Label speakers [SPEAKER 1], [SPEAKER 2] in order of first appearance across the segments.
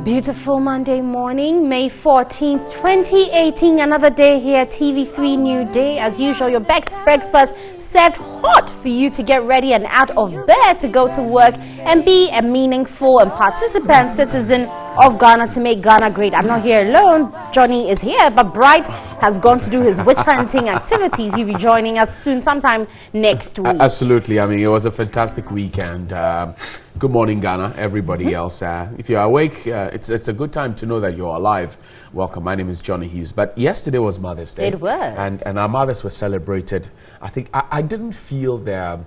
[SPEAKER 1] Beautiful Monday morning, May 14th, 2018. Another day here, TV3 New Day. As usual, your best breakfast served hot for you to get ready and out of bed to go to work and be a meaningful and participant citizen of Ghana to make Ghana great. I'm not here alone. Johnny is here, but Bright has gone to do his witch hunting activities. He'll be joining us soon, sometime next week.
[SPEAKER 2] Absolutely. I mean, it was a fantastic weekend. Good morning, Ghana, everybody else. If you're awake, it's a good time to know that you're alive. Welcome. My name is Johnny Hughes. But yesterday was Mother's Day.
[SPEAKER 1] It was.
[SPEAKER 2] And our mothers were celebrated. I think I didn't feel the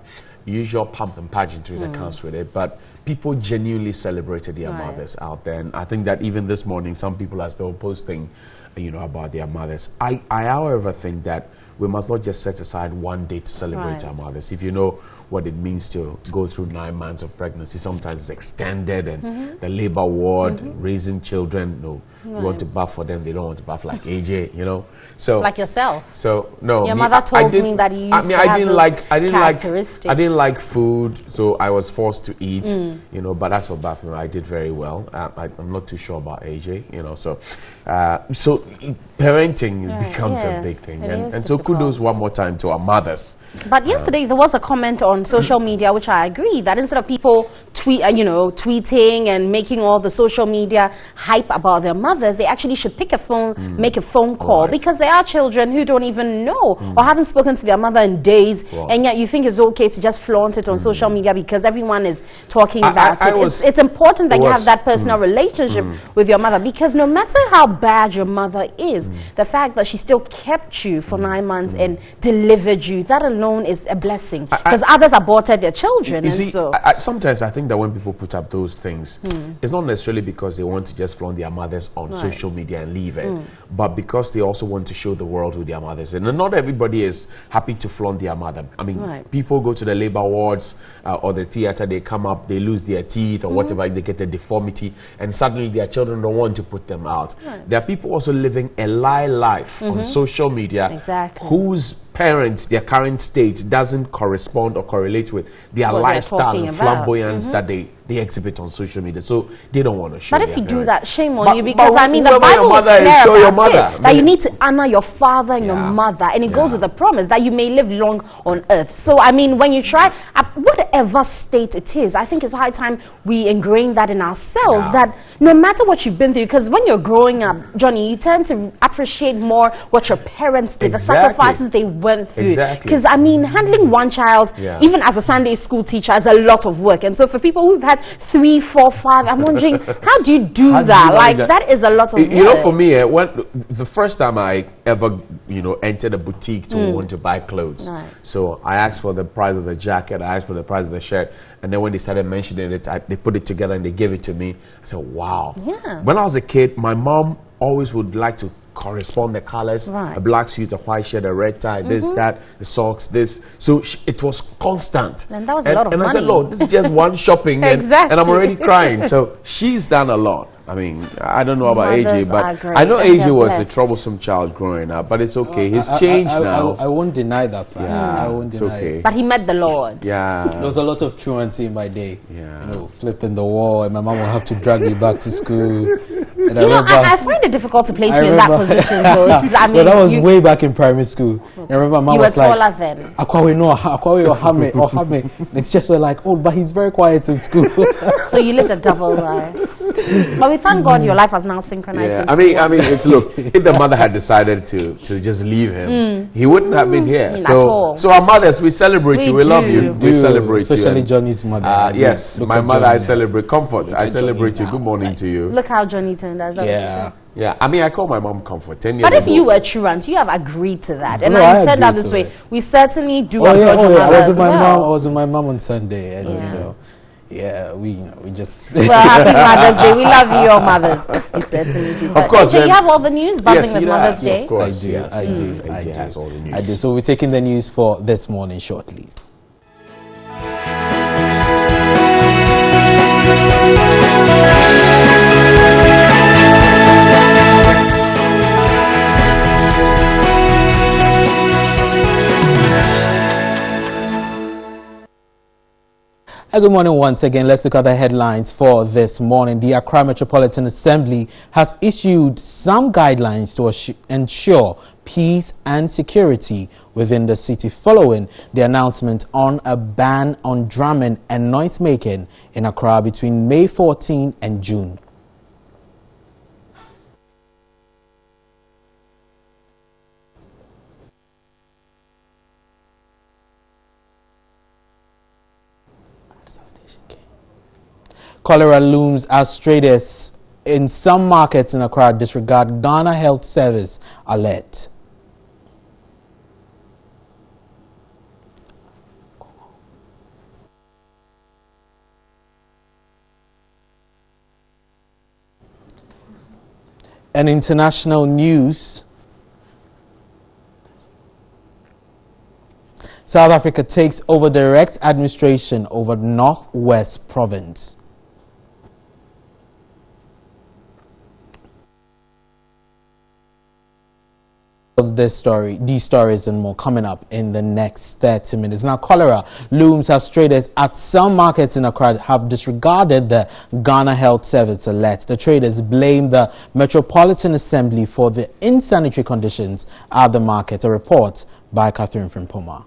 [SPEAKER 2] usual pump and pageantry that comes with it, but people genuinely celebrated their mothers out there. And I think that even this morning, some people are still posting, about their mothers. I however, think that we must not just set aside one day to celebrate our mothers. If you know what it means to go through 9 months of pregnancy, sometimes it's extended, and the labor ward, raising children, you want to bath for them, they don't want to bath like AJ, So
[SPEAKER 1] like yourself.
[SPEAKER 2] So no,
[SPEAKER 1] your mother told me that you used to have
[SPEAKER 2] I didn't like food, so I was forced to eat, but as for bathing, I did very well. I'm not too sure about AJ, so parenting becomes a big thing, and so kudos one more time to our mothers.
[SPEAKER 1] But yesterday there was a comment on social media, which I agree, that instead of people tweeting and making all the social media hype about their mothers, they actually should pick a phone, make a phone call, because there are children who don't even know or haven't spoken to their mother in days, and yet you think it's okay to just flaunt it on social media because everyone is talking about it. It's important that you have that personal relationship with your mother, because no matter how bad your mother is, the fact that she still kept you for 9 months and delivered you, that alone is a blessing, because others aborted their children.
[SPEAKER 2] You see, sometimes I think that when people put up those things, it's not necessarily because they want to just flaunt their mothers on social media and leave it, but because they also want to show the world who their mothers are. And not everybody is happy to flaunt their mother. I mean, people go to the labor wards or the theater, they come up, they lose their teeth or whatever, they get a deformity, and suddenly their children don't want to put them out. There are people also living a lie life on social media whose parents, their current state doesn't correspond or correlate with their lifestyle and flamboyance that they exhibit on social media, so they don't want to show.
[SPEAKER 1] But if you do that, shame on you, because I mean the Bible is clear about it, that you need to honor your father and your mother, and it goes with the promise that you may live long on earth. So I mean, when you try, whatever state it is, I think it's high time we ingrain that in ourselves, that no matter what you've been through, because when you're growing up, Johnny, you tend to appreciate more what your parents did, the sacrifices they went through. Because I mean, handling one child, even as a Sunday school teacher, is a lot of work. And so for people who've had 3, 4, 5, I'm wondering, how do you do that? That is a lot of work.
[SPEAKER 2] For me, when the first time I ever, entered a boutique to want to buy clothes, so I asked for the price of the jacket, I asked for the price of the shirt, and then when they started mentioning it, they put it together and they gave it to me. I said, wow. When I was a kid, my mom always would like to correspond the colors, a black suit, a white shirt, a red tie, this, that, the socks, this. So it was constant.
[SPEAKER 1] And that was a lot of money.
[SPEAKER 2] And I said, Lord, this is just one shopping and I'm already crying. So she's done a lot. I mean, I don't know about AJ, but I know AJ was a troublesome child growing up, but it's okay. He's changed now.
[SPEAKER 3] I won't deny that fact. I won't deny it.
[SPEAKER 1] But he met the Lord.
[SPEAKER 3] There was a lot of truancy in my day. Flipping the wall, and my mom would have to drag me back to school. And
[SPEAKER 1] I find it difficult to place you in that position, though. I mean,
[SPEAKER 3] that was way back in primary school. I remember mom was like,
[SPEAKER 1] taller then.
[SPEAKER 3] Akwawe or Hame. It's just like, oh, but he's very quiet in school.
[SPEAKER 1] So you lived a double life. But we thank God your life has now synchronized.
[SPEAKER 2] I mean, if the mother had decided to just leave him, he wouldn't have been here. So our mothers, we celebrate you. We love you. We celebrate you.
[SPEAKER 3] Especially Johnny's mother.
[SPEAKER 2] Yes, my mother, I celebrate. Comfort, I celebrate you. Good morning to you.
[SPEAKER 1] Look how Johnny turned out.
[SPEAKER 2] Yeah, I mean, I call my mom Comfort 10 years
[SPEAKER 1] But if
[SPEAKER 2] ago.
[SPEAKER 1] you were truant, you have agreed to that. And I turned out this way. We certainly do applaud your
[SPEAKER 3] I
[SPEAKER 1] mother
[SPEAKER 3] was with my
[SPEAKER 1] well.
[SPEAKER 3] mom. I was with my mom on Sunday, and we just.
[SPEAKER 1] Well, happy Mother's Day. We love you, your mothers. We certainly do.
[SPEAKER 2] Of course.
[SPEAKER 1] So you have all the news buzzing with Mother's Day?
[SPEAKER 2] Of course,
[SPEAKER 3] I do. So we're taking the news for this morning shortly. Good morning once again. Let's look at the headlines for this morning. The Accra Metropolitan Assembly has issued some guidelines to ensure peace and security within the city following the announcement on a ban on drumming and noise making in Accra between May 14 and June. Cholera looms as traders in some markets in Accra disregard Ghana Health Service alert. And international news. South Africa takes over direct administration over Northwest Province. Of these stories and more coming up in the next 30 minutes. Now, cholera looms as traders at some markets in Accra have disregarded the Ghana Health Service alert. The traders blame the Metropolitan Assembly for the insanitary conditions at the market. A report by Catherine Frimpoma.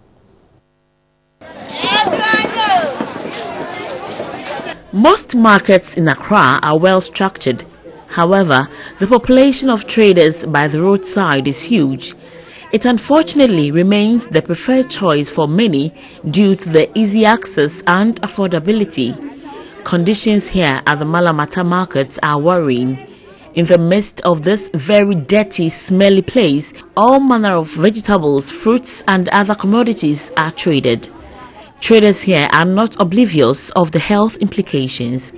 [SPEAKER 4] Most markets in Accra are well structured. However, the population of traders by the roadside is huge. It unfortunately remains the preferred choice for many due to the easy access and affordability. Conditions here at the Malamata markets are worrying. In the midst of this very dirty, smelly place, all manner of vegetables, fruits and other commodities are traded. Traders here are not oblivious of the health implications.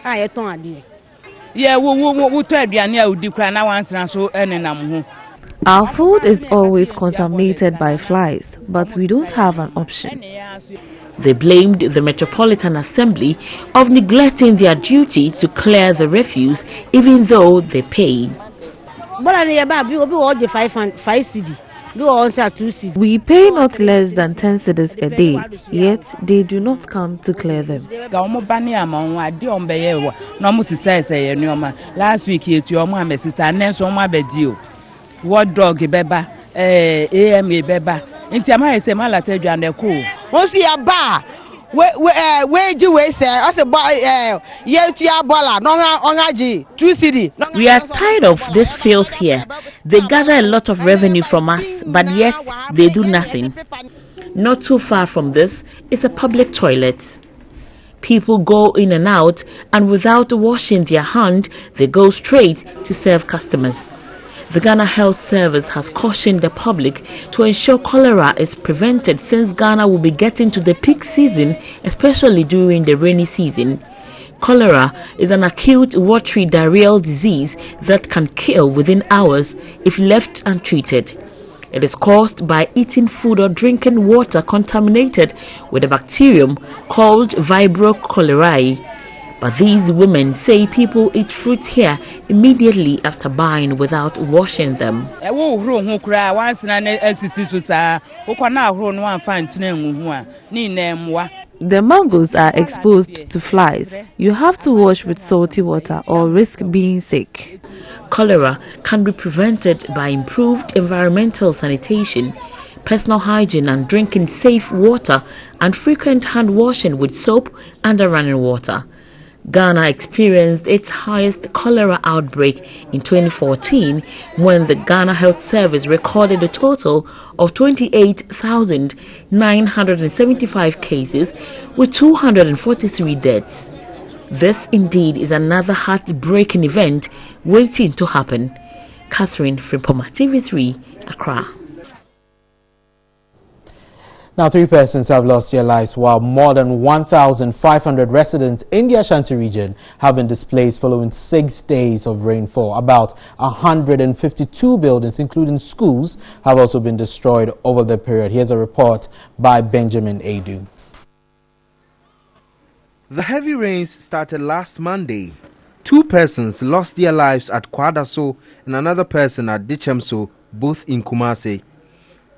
[SPEAKER 5] Our food is always contaminated by flies, but we don't have an option.
[SPEAKER 4] They blamed the Metropolitan Assembly of neglecting their duty to clear the refuse even though they pay.
[SPEAKER 5] We pay not less than 10 cedis a day, yet they do not come to clear them.
[SPEAKER 6] Last week, what dog beba, AMA beba. Into my semala tell you and the cool. Once you are bar. Where do we say? I said,
[SPEAKER 4] we are tired of this filth here. They gather a lot of revenue from us, but yet they do nothing. Not too far from this is a public toilet. People go in and out, and without washing their hand, they go straight to serve customers. The Ghana Health Service has cautioned the public to ensure cholera is prevented since Ghana will be getting to the peak season, especially during the rainy season. Cholera is an acute watery diarrheal disease that can kill within hours if left untreated. It is caused by eating food or drinking water contaminated with a bacterium called Vibrio cholerae. But these women say people eat fruit here immediately after buying without washing them.
[SPEAKER 5] The mangoes are exposed to flies. You have to wash with salty water or risk being sick.
[SPEAKER 4] Cholera can be prevented by improved environmental sanitation, personal hygiene and drinking safe water, and frequent hand washing with soap and running water. Ghana experienced its highest cholera outbreak in 2014 when the Ghana Health Service recorded a total of 28,975 cases with 243 deaths. This indeed is another heartbreaking event waiting to happen. Catherine Frimpoma, TV3, Accra.
[SPEAKER 3] Now, 3 persons have lost their lives while more than 1,500 residents in the Ashanti region have been displaced following 6 days of rainfall. About 152 buildings, including schools, have also been destroyed over the period. Here's a report by Benjamin Adu.
[SPEAKER 7] The heavy rains started last Monday. 2 persons lost their lives at Kwadaso and another person at Dichemso, both in Kumasi.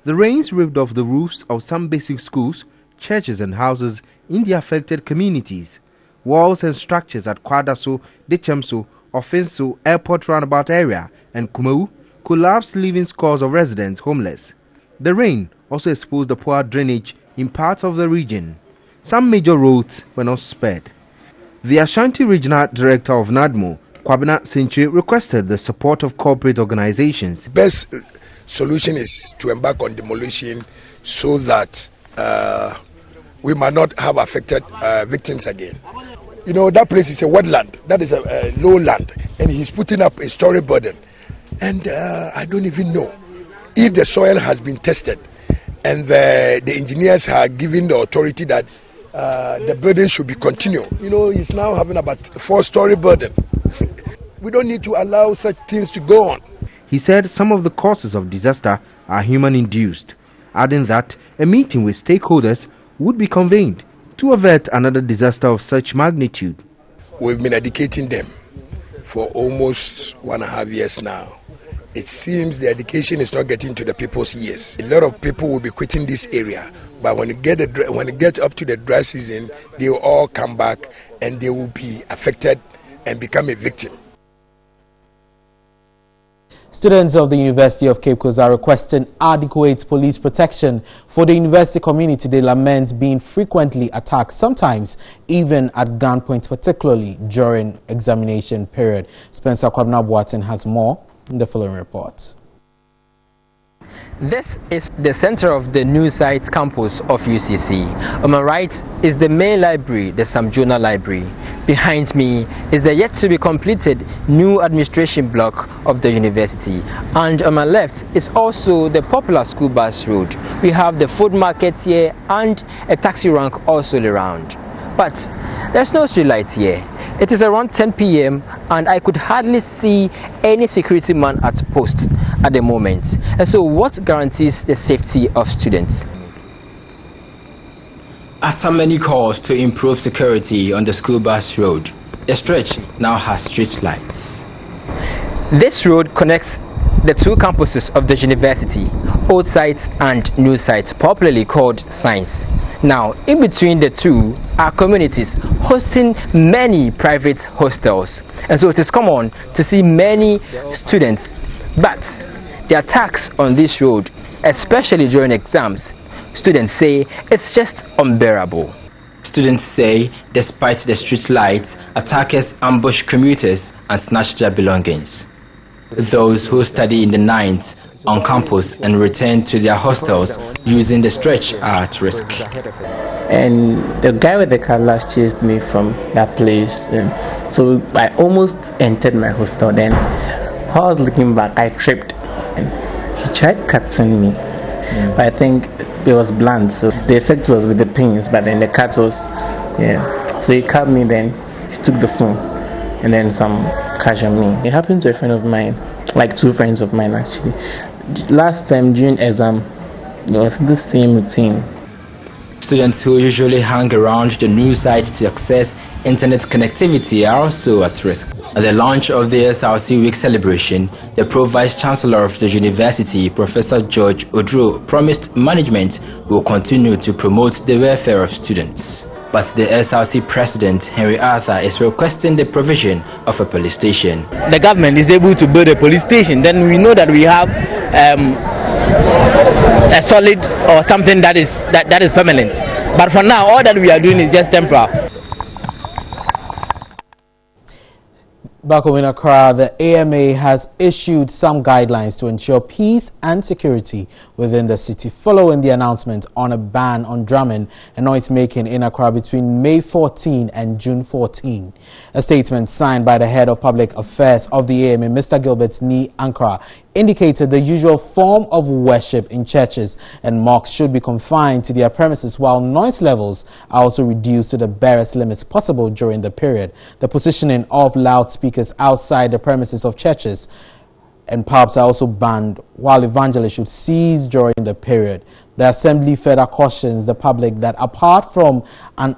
[SPEAKER 7] The rains ripped off the roofs of some basic schools, churches and houses in the affected communities. Walls and structures at Kwadaso, Dechemso, Offenso Airport Roundabout area and Kumau collapsed, leaving scores of residents homeless. The rain also exposed the poor drainage in parts of the region. Some major roads were not spared. The Ashanti Regional Director of NADMO, Kwabena Century, requested the support of corporate organizations.
[SPEAKER 8] Best solution is to embark on demolition so that we might not have affected victims again. You know, that place is a wetland, that is a lowland, and he's putting up a storey burden. And I don't even know if the soil has been tested and the engineers are giving the authority that the burden should be continued. You know, he's now having about a 4-story burden. We don't need to allow such things to go on.
[SPEAKER 7] He said some of the causes of disaster are human-induced, adding that a meeting with stakeholders would be convened to avert another disaster of such magnitude.
[SPEAKER 8] We've been educating them for almost 1.5 years now. It seems the education is not getting to the people's ears. A lot of people will be quitting this area, but when it gets up to the dry season, they will all come back and they will be affected and become a victim.
[SPEAKER 3] Students of the University of Cape Coast are requesting adequate police protection for the university community. They lament being frequently attacked, sometimes even at gunpoint, particularly during examination period. Spencer Kwabena Boateng has more in the following report.
[SPEAKER 9] This is the center of the new site campus of UCC. On my right is the main library, the Sam Jonah Library. Behind me is the yet to be completed new administration block of the university. And on my left is also the popular school bus road. We have the food market here and a taxi rank also around. But there's no street light here. It is around 10 p.m. and I could hardly see any security man at post at the moment. And so what guarantees the safety of students? After many calls to improve security on the school bus road, the stretch now has street lights. This road connects the two campuses of the university, old site and new site, popularly called Science. Now, in between the two are communities hosting many private hostels, and so it is common to see many students. But the attacks on this road, especially during exams, students say it's just unbearable. Students say despite the street lights, attackers ambush commuters and snatch their belongings. Those who study in the night on campus and return to their hostels using the stretch are at risk.
[SPEAKER 10] And the guy with the cutlass chased me from that place, so I almost entered my hostel. Then while I was looking back, I tripped and he tried cutting me, but I think it was blunt, so the effect was with the pins, but then the cut was, so he cut me, then he took the phone and then some cash on me. It happened to a friend of mine, like 2 friends of mine actually. Last time during exam, it was the same routine.
[SPEAKER 9] Students who usually hang around the new site to access internet connectivity are also at risk. At the launch of the SRC Week celebration, the Pro-Vice Chancellor of the university, Professor George Odro, promised management will continue to promote the welfare of students. But the SRC President, Henry Arthur, is requesting the provision of a police station.
[SPEAKER 6] The government is able to build a police station, then we know that we have a solid or something that is permanent. But for now, all that we are doing is just temporary.
[SPEAKER 3] Back home in Accra, the AMA has issued some guidelines to ensure peace and security within the city following the announcement on a ban on drumming and noise making in Accra between May 14 and June 14. A statement signed by the head of public affairs of the AMA, Mr. Gilbert Nee Ankara, indicated the usual form of worship in churches and mosques should be confined to their premises, while noise levels are also reduced to the barest limits possible during the period. The positioning of loudspeakers outside the premises of churches and pubs are also banned, while evangelists should cease during the period. The Assembly further cautions the public that apart from an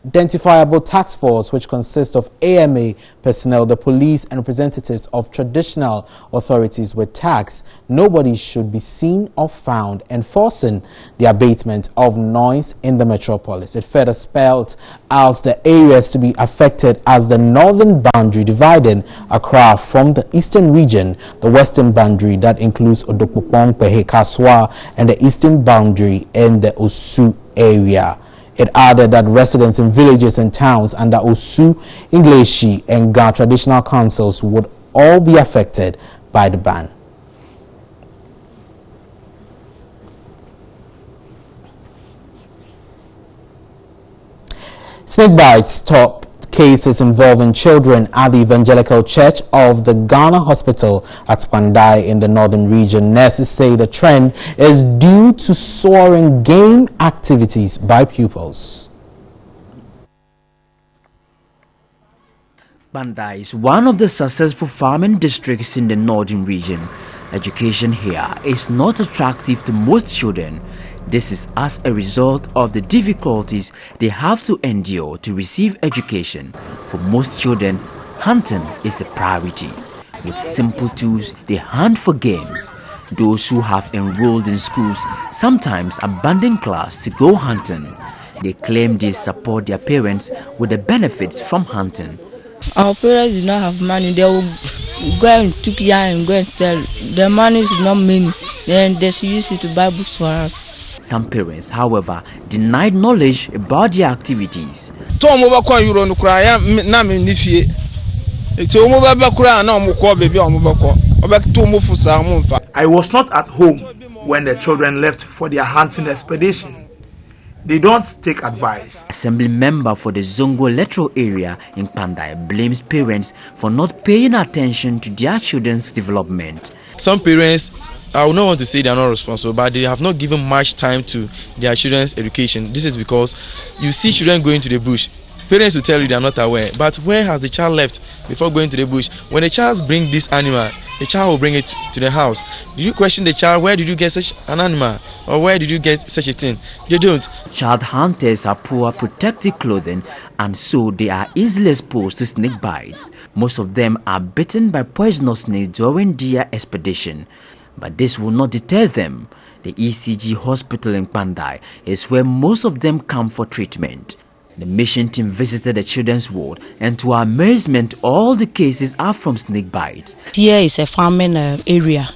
[SPEAKER 3] identifiable task force which consists of AMA personnel, the police and representatives of traditional authorities were tasked. Nobody should be seen or found enforcing the abatement of noise in the metropolis. It further spelled out the areas to be affected as the northern boundary dividing Accra from the eastern region, the western boundary that includes Odokpopong, Pehe, Kaswa, and the eastern boundary in the Osu area. It added that residents in villages and towns under Osu, Ingleshi, and Ga traditional councils would all be affected by the ban. Snake bites top cases involving children at the Evangelical Church of the Ghana Hospital at Pandai in the northern region. Nurses say the trend is due to soaring game activities by pupils.
[SPEAKER 11] Pandai is one of the successful farming districts in the northern region. Education here is not attractive to most children. This is as a result of the difficulties they have to endure to receive education. For most children, hunting is a priority. With simple tools, they hunt for games. Those who have enrolled in schools sometimes abandon class to go hunting. They claim they support their parents with the benefits from hunting.
[SPEAKER 12] Our parents do not have money. They will go and take yarn and go and sell. The money is not many. Then they should use it to buy books for us.
[SPEAKER 11] Some parents, however, denied knowledge about their activities.
[SPEAKER 13] I was not at home when the children left for their hunting expedition. They don't take advice.
[SPEAKER 11] Assembly member for the Zongo electoral area in Pandai blames parents for not paying attention to their children's development.
[SPEAKER 14] Some parents, I would not want to say they are not responsible, but they have not given much time to their children's education. This is because you see children going to the bush. Parents will tell you they are not aware, but where has the child left before going to the bush? When the child brings this animal, the child will bring it to the house. Do you question the child, where did you get such an animal? Or where did you get such a thing? They don't.
[SPEAKER 11] Child hunters are poor protective clothing, and so they are easily exposed to snake bites. Most of them are bitten by poisonous snakes during their expedition. But this will not deter them. The ECG hospital in Pandai is where most of them come for treatment. The mission team visited the children's ward, and to our amazement, all the cases are from snake bites.
[SPEAKER 12] Here is a farming area,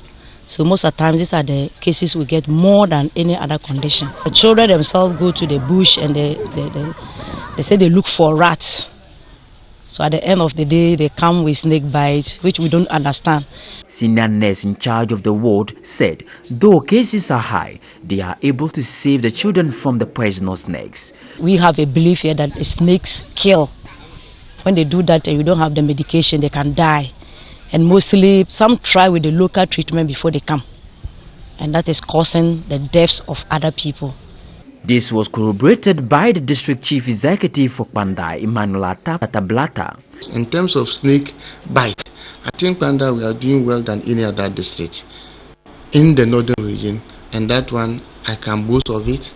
[SPEAKER 12] so most of the time these are the cases we get more than any other condition. The children themselves go to the bush and they say they look for rats. So at the end of the day, they come with snake bites, which we don't understand.
[SPEAKER 11] Senior nurse in charge of the ward said, though cases are high, they are able to save the children from the poisonous snakes.
[SPEAKER 12] We have a belief here that snakes kill. When they do that and you don't have the medication, they can die. And mostly, some try with the local treatment before they come. And that is causing the deaths of other people.
[SPEAKER 11] This was corroborated by the district chief executive for Pandai, Emmanuel Atablata.
[SPEAKER 15] In terms of snake bite, I think Pandai we are doing well than any other district in the northern region, and that one I can boast of it,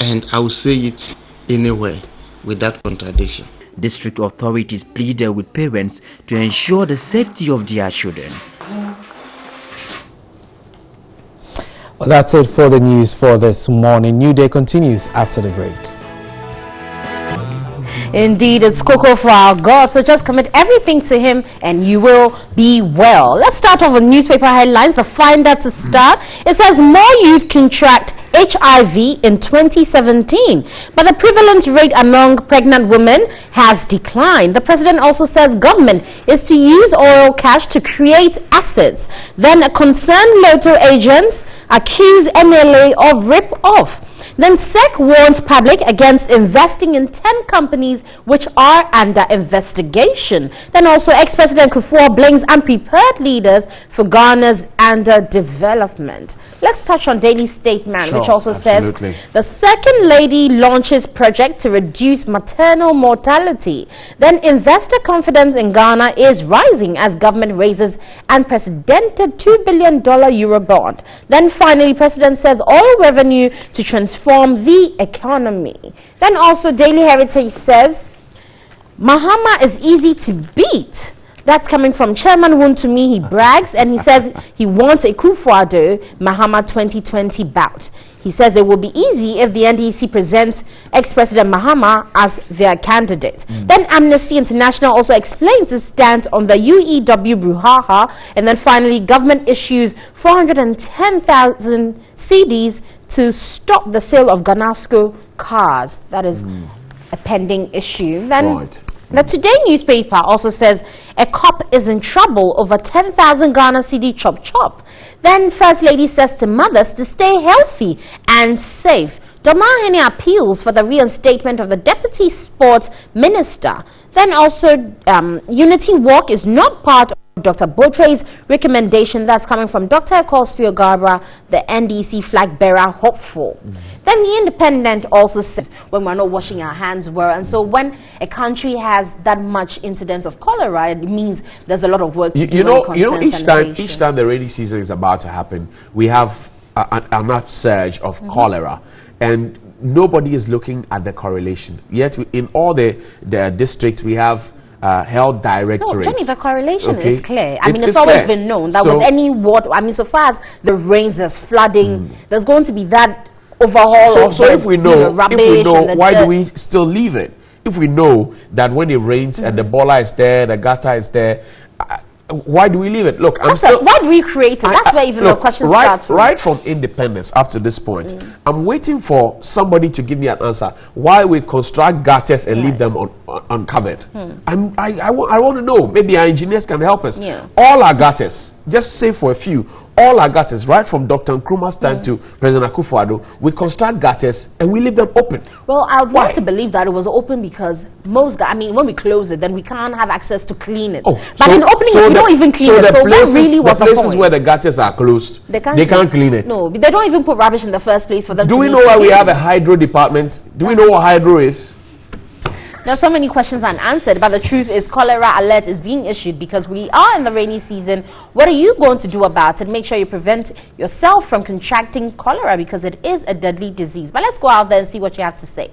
[SPEAKER 15] and I will say it anywhere without contradiction.
[SPEAKER 11] District authorities pleaded with parents to ensure the safety of their children.
[SPEAKER 3] Well, that's it for the news for this morning. New Day continues after the break.
[SPEAKER 1] Indeed, it's Coco for our God, so just commit everything to Him and you will be well. Let's start off with newspaper headlines. The Finder to start. It says more youth contract HIV in 2017, but the prevalence rate among pregnant women has declined. The president also says government is to use oil cash to create assets. Then concerned lotto agents accuse MLA of rip-off. Then SEC warns public against investing in 10 companies which are under investigation. Then also ex-President Kufuor blames unprepared leaders for Ghana's underdevelopment. Let's touch on Daily Statement,
[SPEAKER 2] Sure,
[SPEAKER 1] which also
[SPEAKER 2] absolutely.
[SPEAKER 1] says the second lady launches project to reduce maternal mortality. Then investor confidence in Ghana is rising as government raises unprecedented $2 billion Euro bond. Then finally, President says oil revenue to transform the economy. Then also Daily Heritage says Mahama is easy to beat. That's coming from Chairman Wontumi. He brags and he says he wants a Kufuor Mahama 2020 bout. He says it will be easy if the NDC presents ex-President Mahama as their candidate. Then Amnesty International also explains its stance on the UEW brouhaha. And then finally, government issues 410,000 CDs to stop the sale of Ganasco cars. That is a pending issue. Then the Today newspaper also says a cop is in trouble over 10,000 Ghana CD chop. Then First Lady says to mothers to stay healthy and safe. Domahene appeals for the reinstatement of the Deputy Sports Minister. Then also Unity Walk is not part of Dr. Botre's recommendation. That's coming from Dr. Ekosfio Gabra, the NDC flag bearer hopeful. Then the Independent also says when we're not washing our hands well, and so when a country has that much incidence of cholera, it means there's a lot of work to do.
[SPEAKER 2] Each time the rainy season is about to happen, we have an upsurge of cholera, and nobody is looking at the correlation. Yet in all the districts we have health directorates.
[SPEAKER 1] No, Jenny, the correlation is clear.
[SPEAKER 2] It's
[SPEAKER 1] it's always
[SPEAKER 2] clear.
[SPEAKER 1] been known that with any water, so far as the rains, there's flooding, there's going to be that overhaul
[SPEAKER 2] so if we know, why
[SPEAKER 1] dirt.
[SPEAKER 2] do we still leave it? If we know that when it rains and the bola is there, the gutter is there, why do we leave it? Look,
[SPEAKER 1] why do we create it? That's where even the question starts from.
[SPEAKER 2] Right from independence up to this point, I'm waiting for somebody to give me an answer why we construct gutters and leave them uncovered. I want to know. Maybe our engineers can help us. All our gutters, just say for a few, all our gutters, right from Dr. Nkrumah's time to President Akufo-Addo, we construct gutters and we leave them open.
[SPEAKER 1] Well, I would want to believe that it was open because when we close it, then we can't have access to clean it. But in opening it, we don't even clean it. So what really was the point?
[SPEAKER 2] The places where the gutters are closed, they can't clean it.
[SPEAKER 1] No, they don't even put rubbish in the first place for them to
[SPEAKER 2] Do we know why we have a hydro department? Do we know what hydro is?
[SPEAKER 1] There's so many questions unanswered, but the truth is cholera alert is being issued because we are in the rainy season. What are you going to do about it? Make sure you prevent yourself from contracting cholera because it is a deadly disease. But let's go out there and see what you have to say.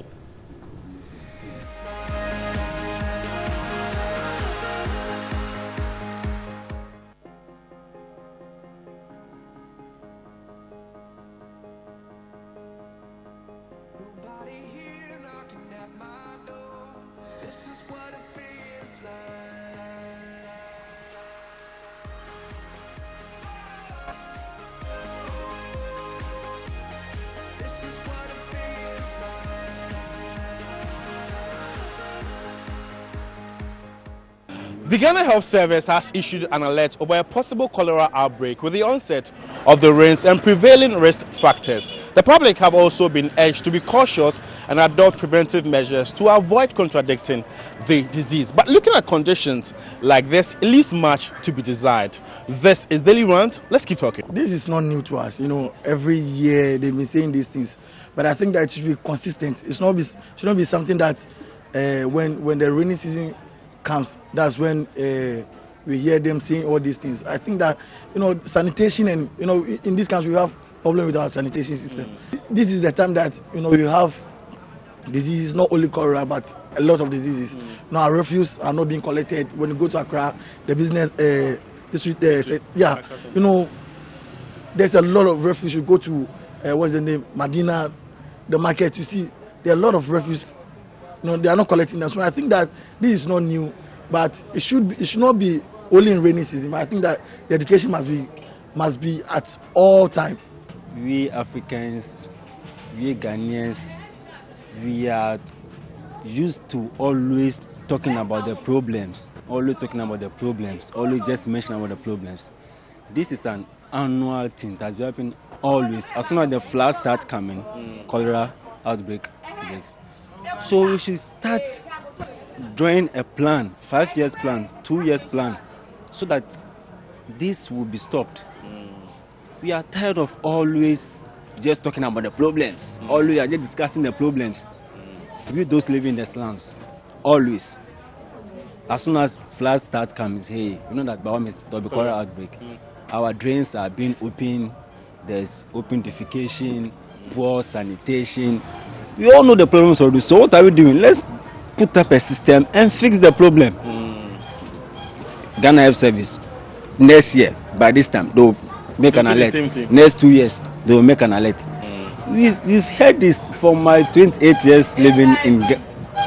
[SPEAKER 16] The Ghana Health Service has issued an alert over a possible cholera outbreak with the onset of the rains and prevailing risk factors. The public have also been urged to be cautious and adopt preventive measures to avoid contradicting the disease. But looking at conditions like this, it leaves much to be desired. This is Daily Rant. Let's keep talking.
[SPEAKER 17] This is not new to us. Every year they've been saying these things. But I think that it should be consistent. It should not be something that when the rainy season comes, that's when we hear them saying all these things. I think that sanitation and in this country we have problem with our sanitation system. This is the time that you have diseases, not only cholera but a lot of diseases. Now our refuse are not being collected. When you go to Accra, the business district there's a lot of refuse. You go to what's the name, Medina, the market, you see there are a lot of refuse. They are not collecting them. So I think that this is not new, but it should not be only in rainy season. I think that the education must be at all time.
[SPEAKER 18] We Africans, we Ghanaians, we are used to always talking about the problems, always just mentioning about the problems. This is an annual thing that's happening always. As soon as the floods start coming, cholera outbreak begins. So we should start drawing a plan, 5 years plan, 2 years plan, so that this will be stopped. We are tired of always just talking about the problems. Always are just discussing the problems. We those living in the slums, always. As soon as floods start coming, hey, you know that Bawam is the cholera outbreak. Our drains are being opened. There's open defecation, poor sanitation. We all know the problems already. So what are we doing? Let's put up a system and fix the problem. Ghana Health Service, next year, by this time, they'll make an alert. Next 2 years, they'll make an alert. We've heard this for my 28 years living in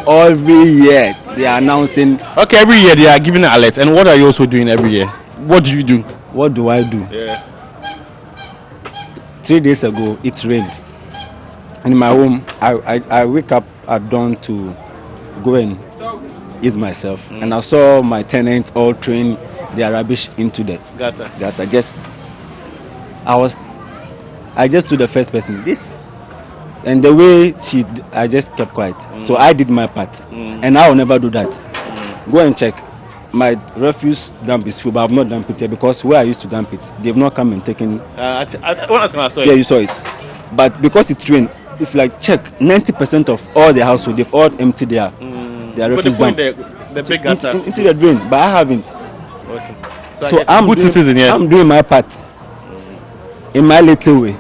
[SPEAKER 18] every year. They are announcing.
[SPEAKER 16] Okay, every year they are giving an alert. And what are you also doing every year? What do you do?
[SPEAKER 18] What do I do?
[SPEAKER 16] Yeah.
[SPEAKER 18] 3 days ago, it rained. In my home, I wake up at dawn to go and ease myself. And I saw my tenants all throwing their rubbish into the gutter. I just told the first person this. And the way I just kept quiet. So I did my part. And I will never do that. Go and check. My refuse dump is full, but I've not dumped it here because where I used to dump it, they've not come and taken.
[SPEAKER 16] I saw it.
[SPEAKER 18] Yeah, you saw it. But because it's rained, if you check, 90% of all the household, they've all emptied their refuse dump
[SPEAKER 16] the big gutter
[SPEAKER 18] into the drain, but I haven't.
[SPEAKER 16] Okay.
[SPEAKER 18] So I'm doing my part in my little way.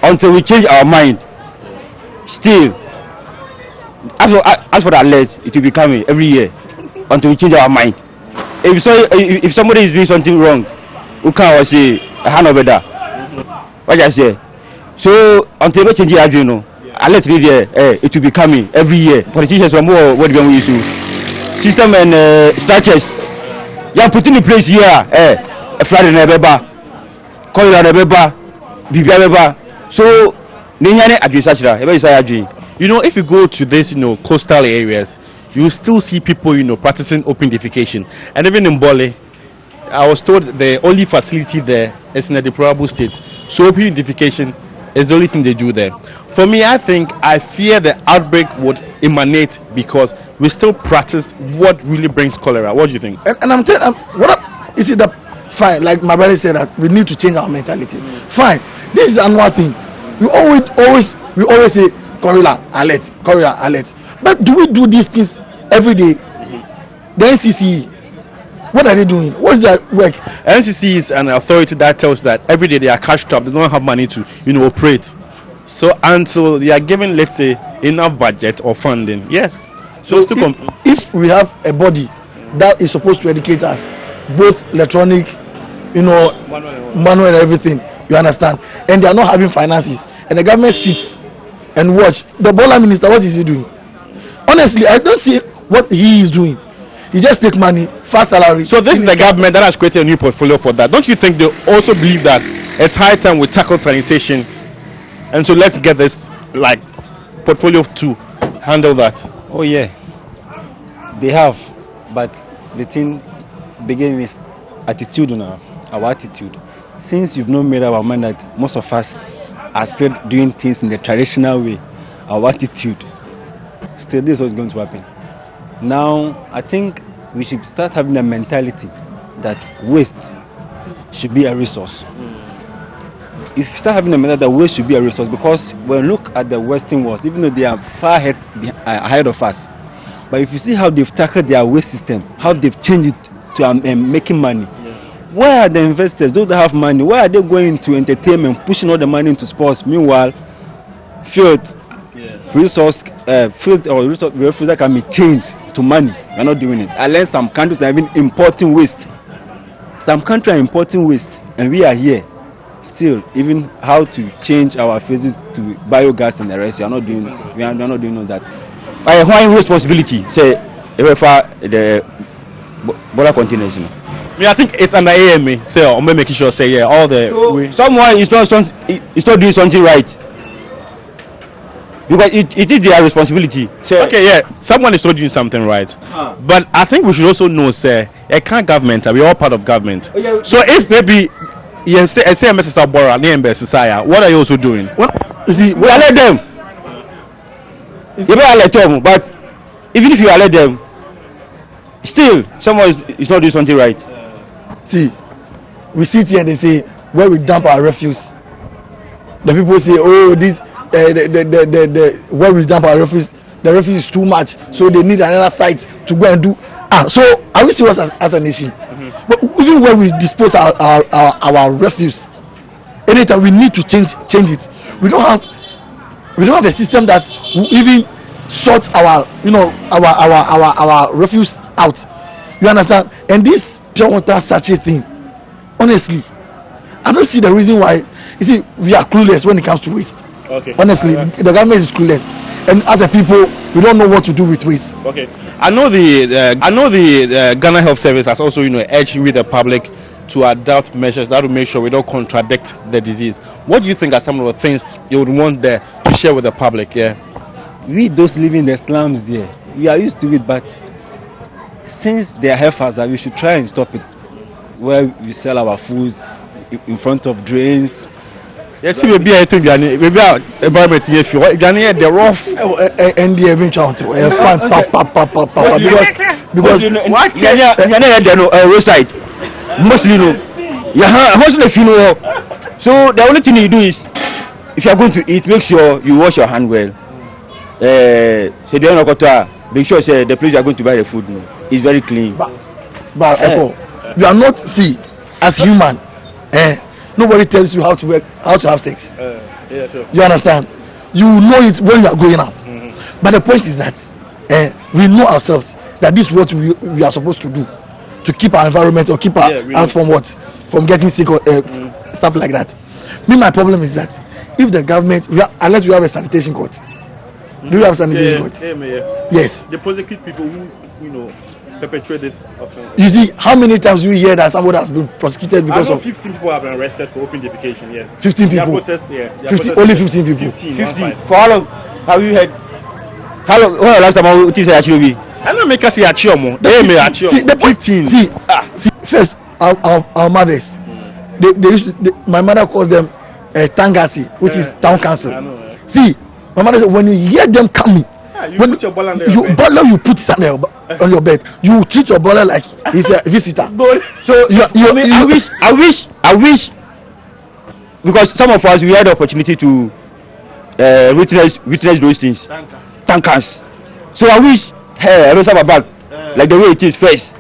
[SPEAKER 18] Until we change our mind, still, as for the alert, it will be coming every year until we change our mind. If somebody is doing something wrong, we can't say a hand over there. What I say. So until we change our dream, alert me there, it will be coming every year. Politicians are more what we use system and structures. You put in place here, a flood in a beba, cholera in a beba, bibia beba. So,
[SPEAKER 16] you know, if you go to this, coastal areas, you still see people, practicing open defecation. And even in Bole, I was told the only facility there is in a deplorable state. So open defecation is the only thing they do there. For me, I fear the outbreak would emanate because we still practice what really brings cholera. What do you think?
[SPEAKER 17] And I'm telling you, see that fine, like my brother said, that we need to change our mentality. Fine. This is another thing. We always say cholera alert. But do we do these things every day? The NCC, what are they doing? What's their work?
[SPEAKER 16] NCC is an authority that tells that every day they are cashed up. They don't have money to operate. So until they are given, let's say, enough budget or funding, yes.
[SPEAKER 17] So if we have a body that is supposed to educate us, both electronic, manual and everything, you understand, and they are not having finances, and the government sits and watch the Bola minister, what is he doing? Honestly, I don't see what he is doing. He just take money, fast salary.
[SPEAKER 16] So this is the government that has created a new portfolio for that. Don't you think they also believe that it's high time we tackle sanitation? And so let's get this portfolio to handle that.
[SPEAKER 18] Oh yeah, they have, but the thing begins with attitude now. Our attitude. Since you've not made our mind that most of us are still doing things in the traditional way, our attitude, still this is what's going to happen. Now, I think we should start having a mentality that waste should be a resource. If you start having a mentality that waste should be a resource, because when you look at the Western world, even though they are far ahead of us, but if you see how they've tackled their waste system, how they've changed it to making money, where are the investors, those that have money, where are they going into entertainment, pushing all the money into sports? Meanwhile, field resource that can be changed to money, we're not doing it. Unless some countries are even importing waste. Some countries are importing waste, and we are here. Still, even how to change our phases to biogas and the rest, we are not doing all that. By why responsibility? Say, if the Bola containers,
[SPEAKER 16] Yeah, I think it's under AMA. Say, I'm making sure. Say, yeah, all the.
[SPEAKER 18] So someone is not doing something right. Because it is their responsibility.
[SPEAKER 16] So, okay, yeah, someone is not doing something right. But I think we should also know, say, can't government. We are all part of government. So if maybe you say Mrs. Abora, what are you also doing?
[SPEAKER 18] Well, you see, we alert them. You may alert them, but even if you alert them, still someone is not doing something right.
[SPEAKER 17] See, we sit here and they say where we dump our refuse the people say, oh, this the where we dump our refuse, the refuse is too much, so they need another site to go and do. So are we serious as a nation? But even when we dispose our refuse, anytime we need to change it. We don't have a system that will even sort our refuse out. You understand? And this pure water sachet thing, honestly, I don't see the reason why. You see, we are clueless when it comes to waste.
[SPEAKER 16] Okay.
[SPEAKER 17] Honestly, the government is clueless, and as a people, we don't know what to do with waste.
[SPEAKER 16] Okay. I know the Ghana Health Service has also urged with the public to adopt measures that will make sure we don't contradict the disease. What do you think are some of the things you would want there to share with the public? Yeah.
[SPEAKER 18] We those living in the slums there, we are used to it, but since they are health hazard, we should try and stop it. Where we sell our food in front of drains.
[SPEAKER 16] Yes, maybe I think maybe our environment here, if you the rough
[SPEAKER 17] and the eventual because
[SPEAKER 19] what roadside mostly so the only thing you do is if you are going to eat, make sure you wash your hand well. So make sure say the place you are going to buy the food is very clean.
[SPEAKER 17] But you are not as human. Nobody tells you how to work, how to have sex.
[SPEAKER 16] Yeah, sure.
[SPEAKER 17] You understand? You know it when you are growing up. But the point is that we know ourselves that this is what we are supposed to do to keep our environment or keep us from what? From getting sick or stuff like that. My problem is that if the government, unless we have a sanitation court, do you have a sanitation court? Yes.
[SPEAKER 16] They prosecute people who perpetrate this offense.
[SPEAKER 17] You see, how many times you hear that somebody has been prosecuted because of
[SPEAKER 16] 15 people have been arrested for open defecation, yes.
[SPEAKER 17] 15 people? Only 15 people?
[SPEAKER 19] 50. For how long have you heard? How long? When last time I say actually?
[SPEAKER 16] I don't make us see Achiomo. They may Achiomo.
[SPEAKER 17] See, the 15. See, first, our mothers, they used to, my mother calls them Tangasi, which is town council. See, my mother said, when you hear them coming,
[SPEAKER 16] you put your ball on
[SPEAKER 17] you put something on your bed. You treat your baller like he's a visitor.
[SPEAKER 19] So I wish, because some of us we had the opportunity to witness those things. Tankers. So I wish, I don't have a bag like the way it is first.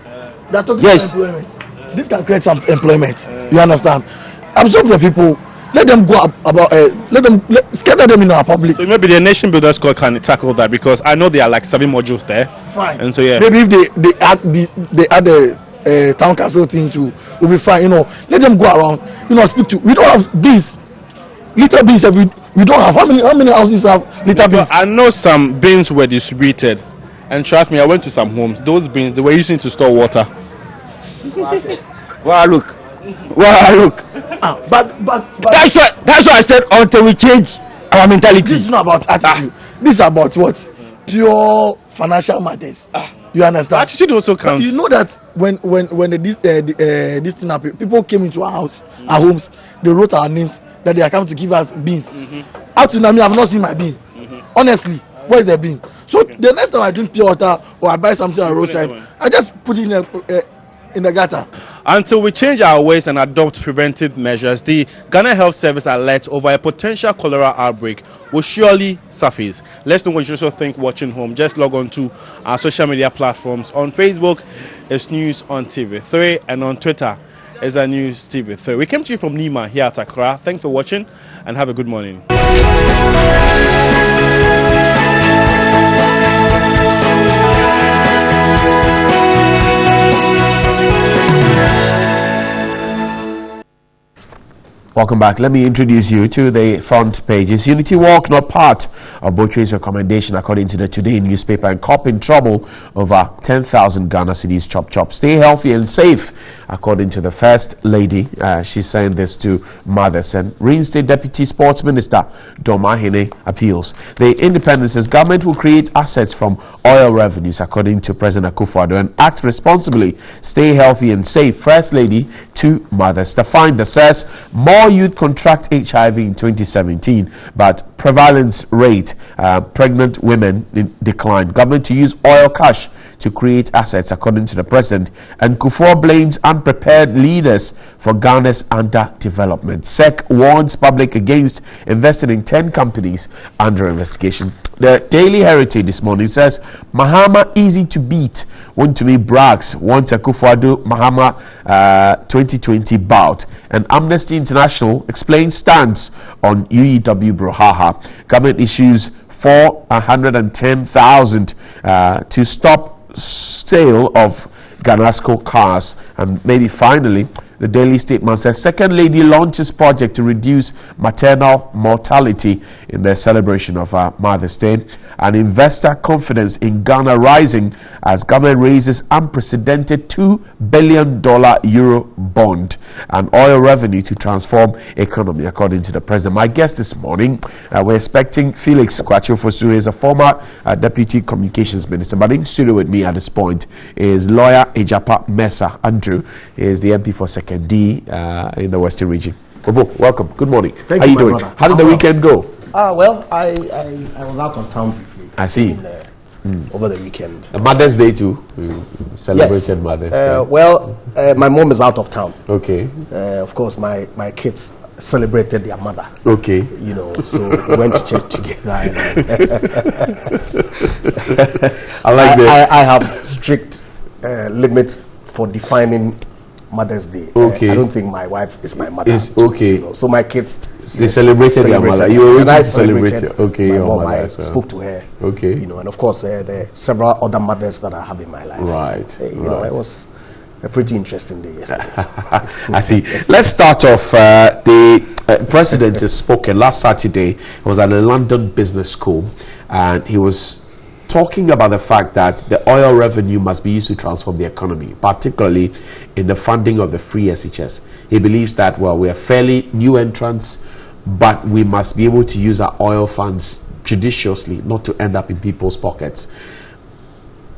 [SPEAKER 17] Yes. This can create some employment. You understand? Absorb the people. Let them go about. Scatter them in our public.
[SPEAKER 16] So maybe the Nation Builders Squad can tackle that, because I know there are like 7 modules there.
[SPEAKER 17] Fine.
[SPEAKER 16] And so
[SPEAKER 17] maybe if they add this, they add the town council thing too, will be fine. Let them go around. Speak to. We don't have beans. Litter beans. We don't have. How many houses have litter beans?
[SPEAKER 16] I know some beans were distributed, and trust me, I went to some homes. Those beans, they were using to store water.
[SPEAKER 19] Wow, look.
[SPEAKER 17] But
[SPEAKER 19] that's why I said until we change our mentality.
[SPEAKER 17] This is not about attitude. This is about what? Pure financial matters. You understand?
[SPEAKER 16] Attitude also counts.
[SPEAKER 17] You know that when this thing happened, people came into our house, our homes, they wrote our names that they are coming to give us beans. Up to now, I have not seen my bean. Honestly, where is the bean? So the next time I drink pure water or I buy something on the roadside, I just put it in the gutter.
[SPEAKER 16] Until we change our ways and adopt preventive measures, the Ghana Health Service alert over a potential cholera outbreak will surely surface. Let's know what you also think watching home. Just log on to our social media platforms. On Facebook, it's News on TV3, and on Twitter, it's a News TV3. We came to you from Nima here at Accra. Thanks for watching and have a good morning.
[SPEAKER 2] Welcome back. Let me introduce you to the front pages. Unity Walk not part of Boche's recommendation, according to the Today newspaper, and cop in trouble over 10,000 Ghana cedis chop. Stay healthy and safe, according to the First Lady. She's saying this to mothers. And reinstate Deputy Sports Minister Domahine appeals. The Independent says government will create assets from oil revenues, according to President Akufo-Addo, and act responsibly. Stay healthy and safe. First Lady to mothers. The Finder says more all youth contract HIV in 2017, but prevalence rate, pregnant women declined. Government to use oil cash to create assets, according to the president. And Kufuor blames unprepared leaders for Ghana's underdevelopment. SEC warns public against investing in 10 companies under investigation. The Daily Heritage this morning says, Mahama easy to beat. Wontumi brags, wants a Kufuor Mahama 2020 bout. And Amnesty International explains stance on UEW Brouhaha. Government issues $410,000 to stop sale of Ganasco cars. And maybe finally, the Daily Statement says Second Lady launches project to reduce maternal mortality in the celebration of Mother's Day. And investor confidence in Ghana rising as government raises unprecedented $2 billion Euro bond and oil revenue to transform economy, according to the president. My guest this morning, we're expecting Felix Kwakye Ofosu, is a former deputy communications minister, but in studio with me at this point is lawyer Ejapa Mesa Andrew. He is the MP for Second D in the Western region. Bobo, welcome. Good morning.
[SPEAKER 20] Thank
[SPEAKER 2] How
[SPEAKER 20] you,
[SPEAKER 2] you doing?
[SPEAKER 20] brother.
[SPEAKER 2] How did the weekend go?
[SPEAKER 20] Well, I was out of town briefly.
[SPEAKER 2] I see.
[SPEAKER 20] Over the weekend.
[SPEAKER 2] Mother's Day too. We celebrated
[SPEAKER 20] Yes.
[SPEAKER 2] Mother's Day.
[SPEAKER 20] Well, my mom is out of town.
[SPEAKER 2] Okay.
[SPEAKER 20] Of course, my kids celebrated their mother.
[SPEAKER 2] Okay.
[SPEAKER 20] You know, so we went to church together.
[SPEAKER 2] I like that.
[SPEAKER 20] I have strict limits for defining Mother's Day.
[SPEAKER 2] Okay.
[SPEAKER 20] I don't think my wife is my mother.
[SPEAKER 2] It's okay.
[SPEAKER 20] You know, so my kids
[SPEAKER 2] They celebrated their mother. You were
[SPEAKER 20] and I
[SPEAKER 2] able to celebrate
[SPEAKER 20] celebrated
[SPEAKER 2] okay,
[SPEAKER 20] my
[SPEAKER 2] your
[SPEAKER 20] mom.
[SPEAKER 2] mother
[SPEAKER 20] I
[SPEAKER 2] as well.
[SPEAKER 20] spoke to her.
[SPEAKER 2] Okay.
[SPEAKER 20] You know, and of course there are several other mothers that I have in my life.
[SPEAKER 2] Right.
[SPEAKER 20] You know, it was a pretty interesting day yesterday.
[SPEAKER 2] I see. Let's start off. The president has spoken last Saturday. He was at a London business school, and he was talking about the fact that the oil revenue must be used to transform the economy, particularly in the funding of the free SHS. He believes that, well, we are fairly new entrants, but we must be able to use our oil funds judiciously, not to end up in people's pockets.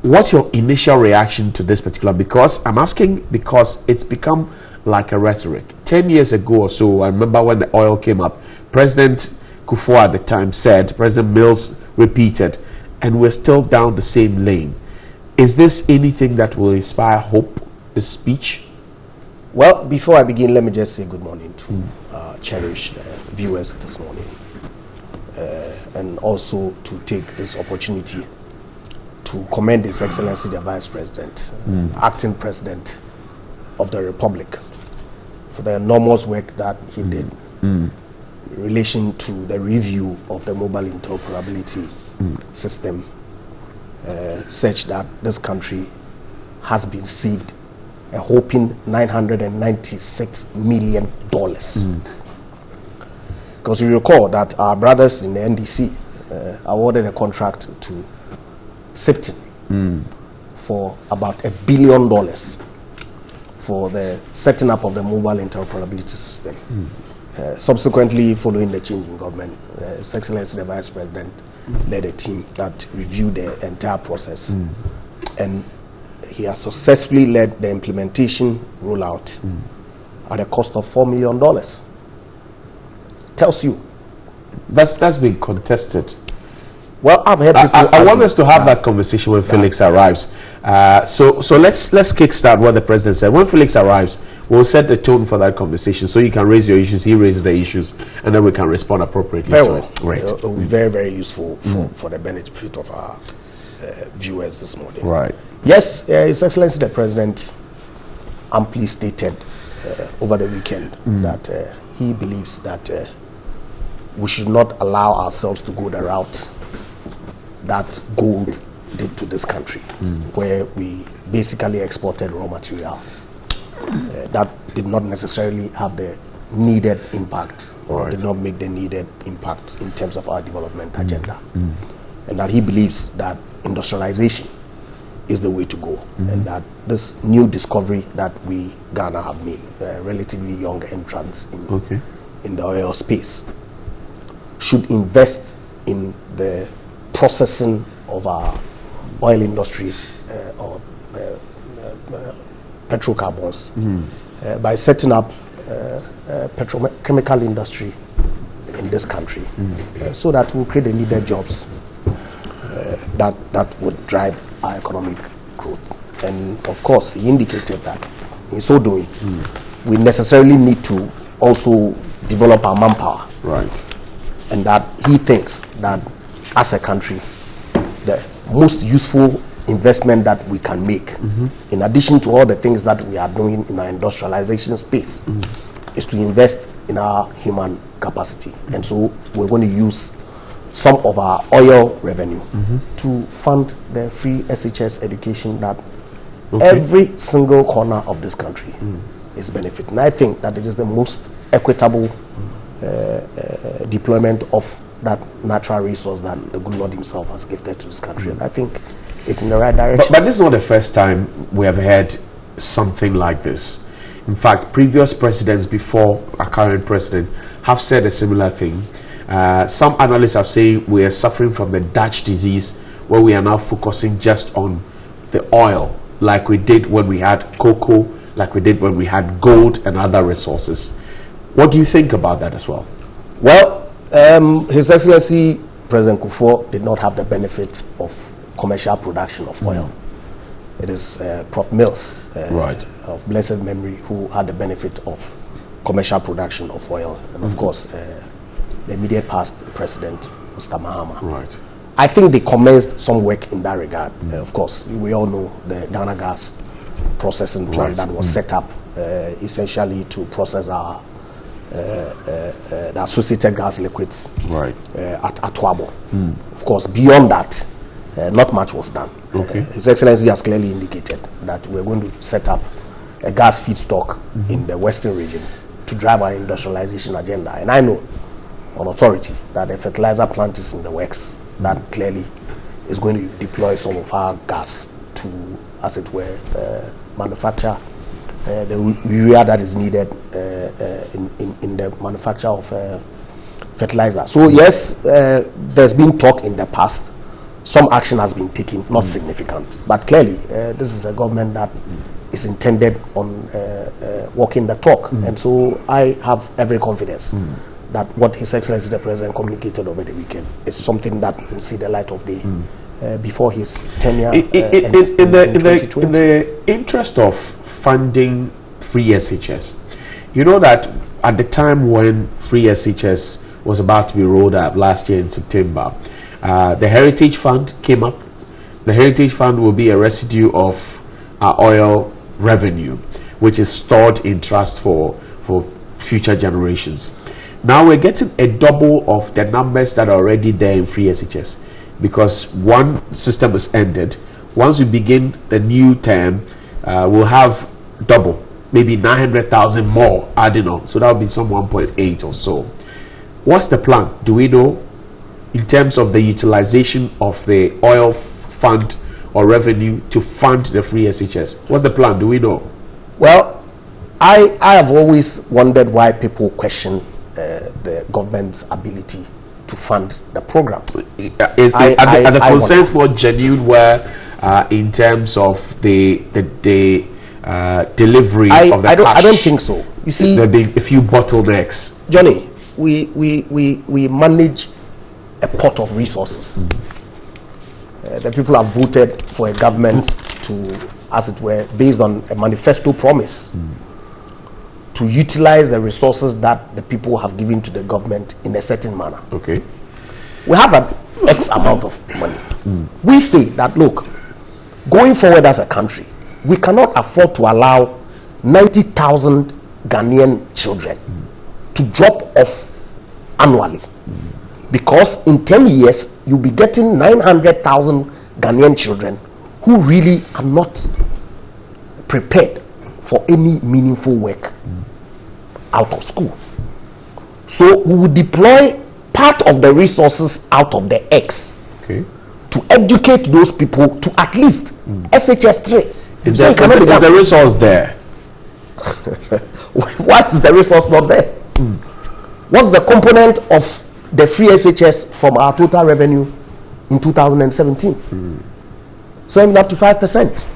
[SPEAKER 2] What's your initial reaction to this particular? Because I'm asking because it's become like a rhetoric. 10 years ago or so, I remember when the oil came up, President Kufuor at the time said, President Mills repeated, and we're still down the same lane. Is this anything that will inspire hope, this speech?
[SPEAKER 20] Well, before I begin, let me just say good morning to cherished viewers this morning, and also to take this opportunity to commend His Excellency the Vice President, Acting President of the Republic, for the enormous work that he did in relation to the review of the mobile interoperability system, such that this country has been saved a whopping $996 million. Because you recall that our brothers in the NDC awarded a contract to Sipton for about $1 billion for the setting up of the mobile interoperability system. Subsequently, following the change in government, His Excellency the Vice President led a team that reviewed the entire process, and he has successfully led the implementation rollout at a cost of $4 million. Tells you
[SPEAKER 2] that's been contested.
[SPEAKER 20] Well, I've heard people.
[SPEAKER 2] I want us to have that conversation when Felix arrives. So let's kickstart what the president said. When Felix arrives, we'll set the tone for that conversation. So you can raise your issues, he raises the issues, and then we can respond appropriately.
[SPEAKER 20] Very
[SPEAKER 2] to
[SPEAKER 20] well.
[SPEAKER 2] it. Right.
[SPEAKER 20] It will be very, very useful for the benefit of our viewers this morning.
[SPEAKER 2] Right.
[SPEAKER 20] Yes, His Excellency the President amply stated over the weekend that he believes that we should not allow ourselves to go the route that gold did to this country, where we basically exported raw material that did not necessarily have the needed impact, or did not make the needed impact in terms of our development agenda. And that he believes that industrialization is the way to go, and that this new discovery that we, Ghana, have made, relatively young entrants in the oil space, should invest in the processing of our oil industry or petrocarbons by setting up petrochemical industry in this country, so that we'll create the needed jobs that would drive our economic growth. And of course, he indicated that in so doing, we necessarily need to also develop our manpower.
[SPEAKER 2] Right.
[SPEAKER 20] And that he thinks that as a country, the most useful investment that we can make, in addition to all the things that we are doing in our industrialization space, is to invest in our human capacity. And so we're going to use some of our oil revenue to fund the free SHS education that every single corner of this country is benefiting. I think that it is the most equitable deployment of that natural resource that the good Lord himself has gifted to this country. And I think it's in the right direction.
[SPEAKER 2] But this is not the first time we have heard something like this. In fact, previous presidents before our current president have said a similar thing. Some analysts have said we are suffering from the Dutch disease, where we are now focusing just on the oil, like we did when we had cocoa, like we did when we had gold and other resources. What do you think about that as well?
[SPEAKER 20] Well, His Excellency President Kufuor did not have the benefit of commercial production of oil. It is Prof. Mills, of blessed memory, who had the benefit of commercial production of oil. And of course, the immediate past president, Mr. Mahama.
[SPEAKER 2] Right.
[SPEAKER 20] I think they commenced some work in that regard. Of course, we all know the Ghana gas processing plant that was set up essentially to process our the associated gas liquids at Atwabo. Of course, beyond that, not much was done. His Excellency has clearly indicated that we're going to set up a gas feedstock in the western region to drive our industrialization agenda. And I know on authority that a fertilizer plant is in the works that clearly is going to deploy some of our gas to, as it were, manufacture the urea that is needed in the manufacture of fertilizer. So yes, there's been talk in the past. Some action has been taken, not significant, but clearly this is a government that is intended on walking the talk. And so I have every confidence that what His Excellency the President communicated over the weekend is something that will see the light of day before his tenure ends in 2020.
[SPEAKER 2] In the interest of funding free SHS, you know that at the time when free SHS was about to be rolled out last year in September, the Heritage Fund came up. The Heritage Fund will be a residue of our oil revenue, which is stored in trust for future generations. Now we're getting a double of the numbers that are already there in free SHS, because one system is ended. Once we begin the new term, we'll have double, maybe 900,000 more adding on. So that will be some 1.8 or so. What's the plan? Do we know in terms of the utilization of the oil fund or revenue to fund the free SHS? What's the plan? Do we know?
[SPEAKER 20] Well, I have always wondered why people question the government's ability to fund the program.
[SPEAKER 2] Are the concerns not genuine where in terms of the delivery of the cash?
[SPEAKER 20] I don't think so. You see,
[SPEAKER 2] there being a few bottlenecks.
[SPEAKER 20] Johnny, we manage a pot of resources. The people have voted for a government to, as it were, based on a manifesto promise to utilize the resources that the people have given to the government in a certain manner.
[SPEAKER 2] Okay.
[SPEAKER 20] We have an X amount of money. We say that, look, going forward as a country, we cannot afford to allow 90,000 Ghanaian children to drop off annually. Because in 10 years, you'll be getting 900,000 Ghanaian children who really are not prepared for any meaningful work out of school. So we will deploy part of the resources out of the X to educate those people to at least SHS 3.
[SPEAKER 2] Is there a resource there?
[SPEAKER 20] Why is the resource not there? What's the component of the free SHS from our total revenue in 2017? So I'm up to 5%.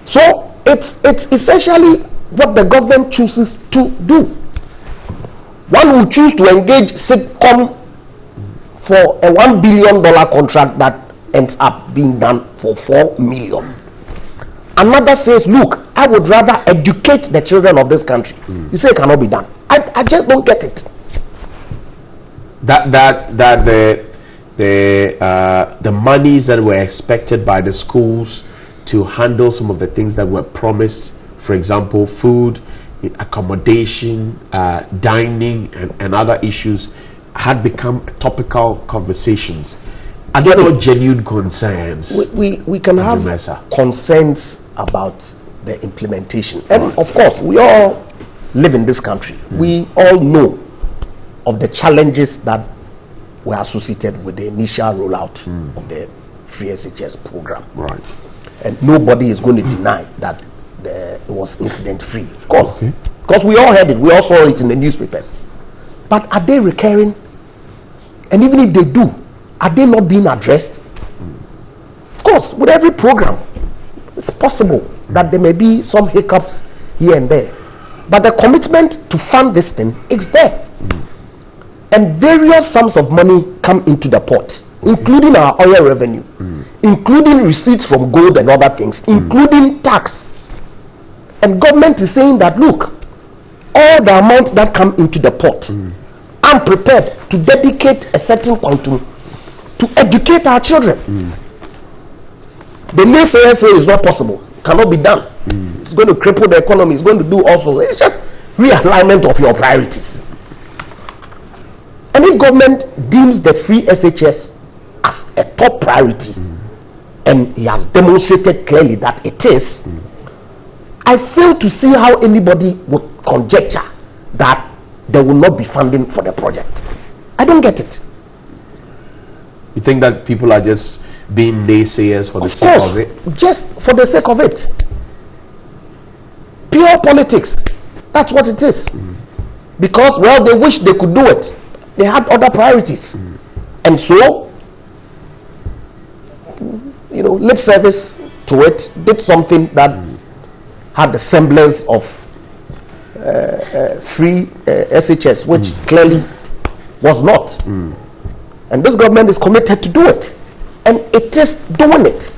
[SPEAKER 20] So it's essentially what the government chooses to do. One will choose to engage Sitcom for a $1 billion contract that ends up being done for $4 million. Another says, look, I would rather educate the children of this country. You say it cannot be done. I just don't get it.
[SPEAKER 2] That the monies that were expected by the schools to handle some of the things that were promised, for example, food, accommodation, dining, and other issues, had become topical conversations. Are there no genuine concerns?
[SPEAKER 20] We can have concerns about the implementation. And of course, we all live in this country. We all know of the challenges that were associated with the initial rollout of the free SHS program.
[SPEAKER 2] Right.
[SPEAKER 20] And nobody is going to deny that it was incident free. Of course. Because we all heard it. We all saw it in the newspapers. But are they recurring? And even if they do, are they not being addressed? Of course, with every program, it's possible that there may be some hiccups here and there. But the commitment to fund this thing is there. And various sums of money come into the pot, including our oil revenue, including receipts from gold and other things, including tax. And government is saying that, look, all the amounts that come into the pot, I'm prepared to dedicate a certain quantum to educate our children. The naysayers say it's not possible, cannot be done. It's going to cripple the economy, it's going to do also. It's just realignment of your priorities. And if government deems the free SHS as a top priority, and he has demonstrated clearly that it is, I fail to see how anybody would conjecture that there will not be funding for the project. I don't get it.
[SPEAKER 2] You think that people are just being naysayers for the sake of it?
[SPEAKER 20] Just for the sake of it. Pure politics. That's what it is. Because, well, they wish they could do it. They had other priorities. And so, you know, lip service to it, did something that had the semblance of free SHS, which clearly was not. And this government is committed to do it. And it is doing it.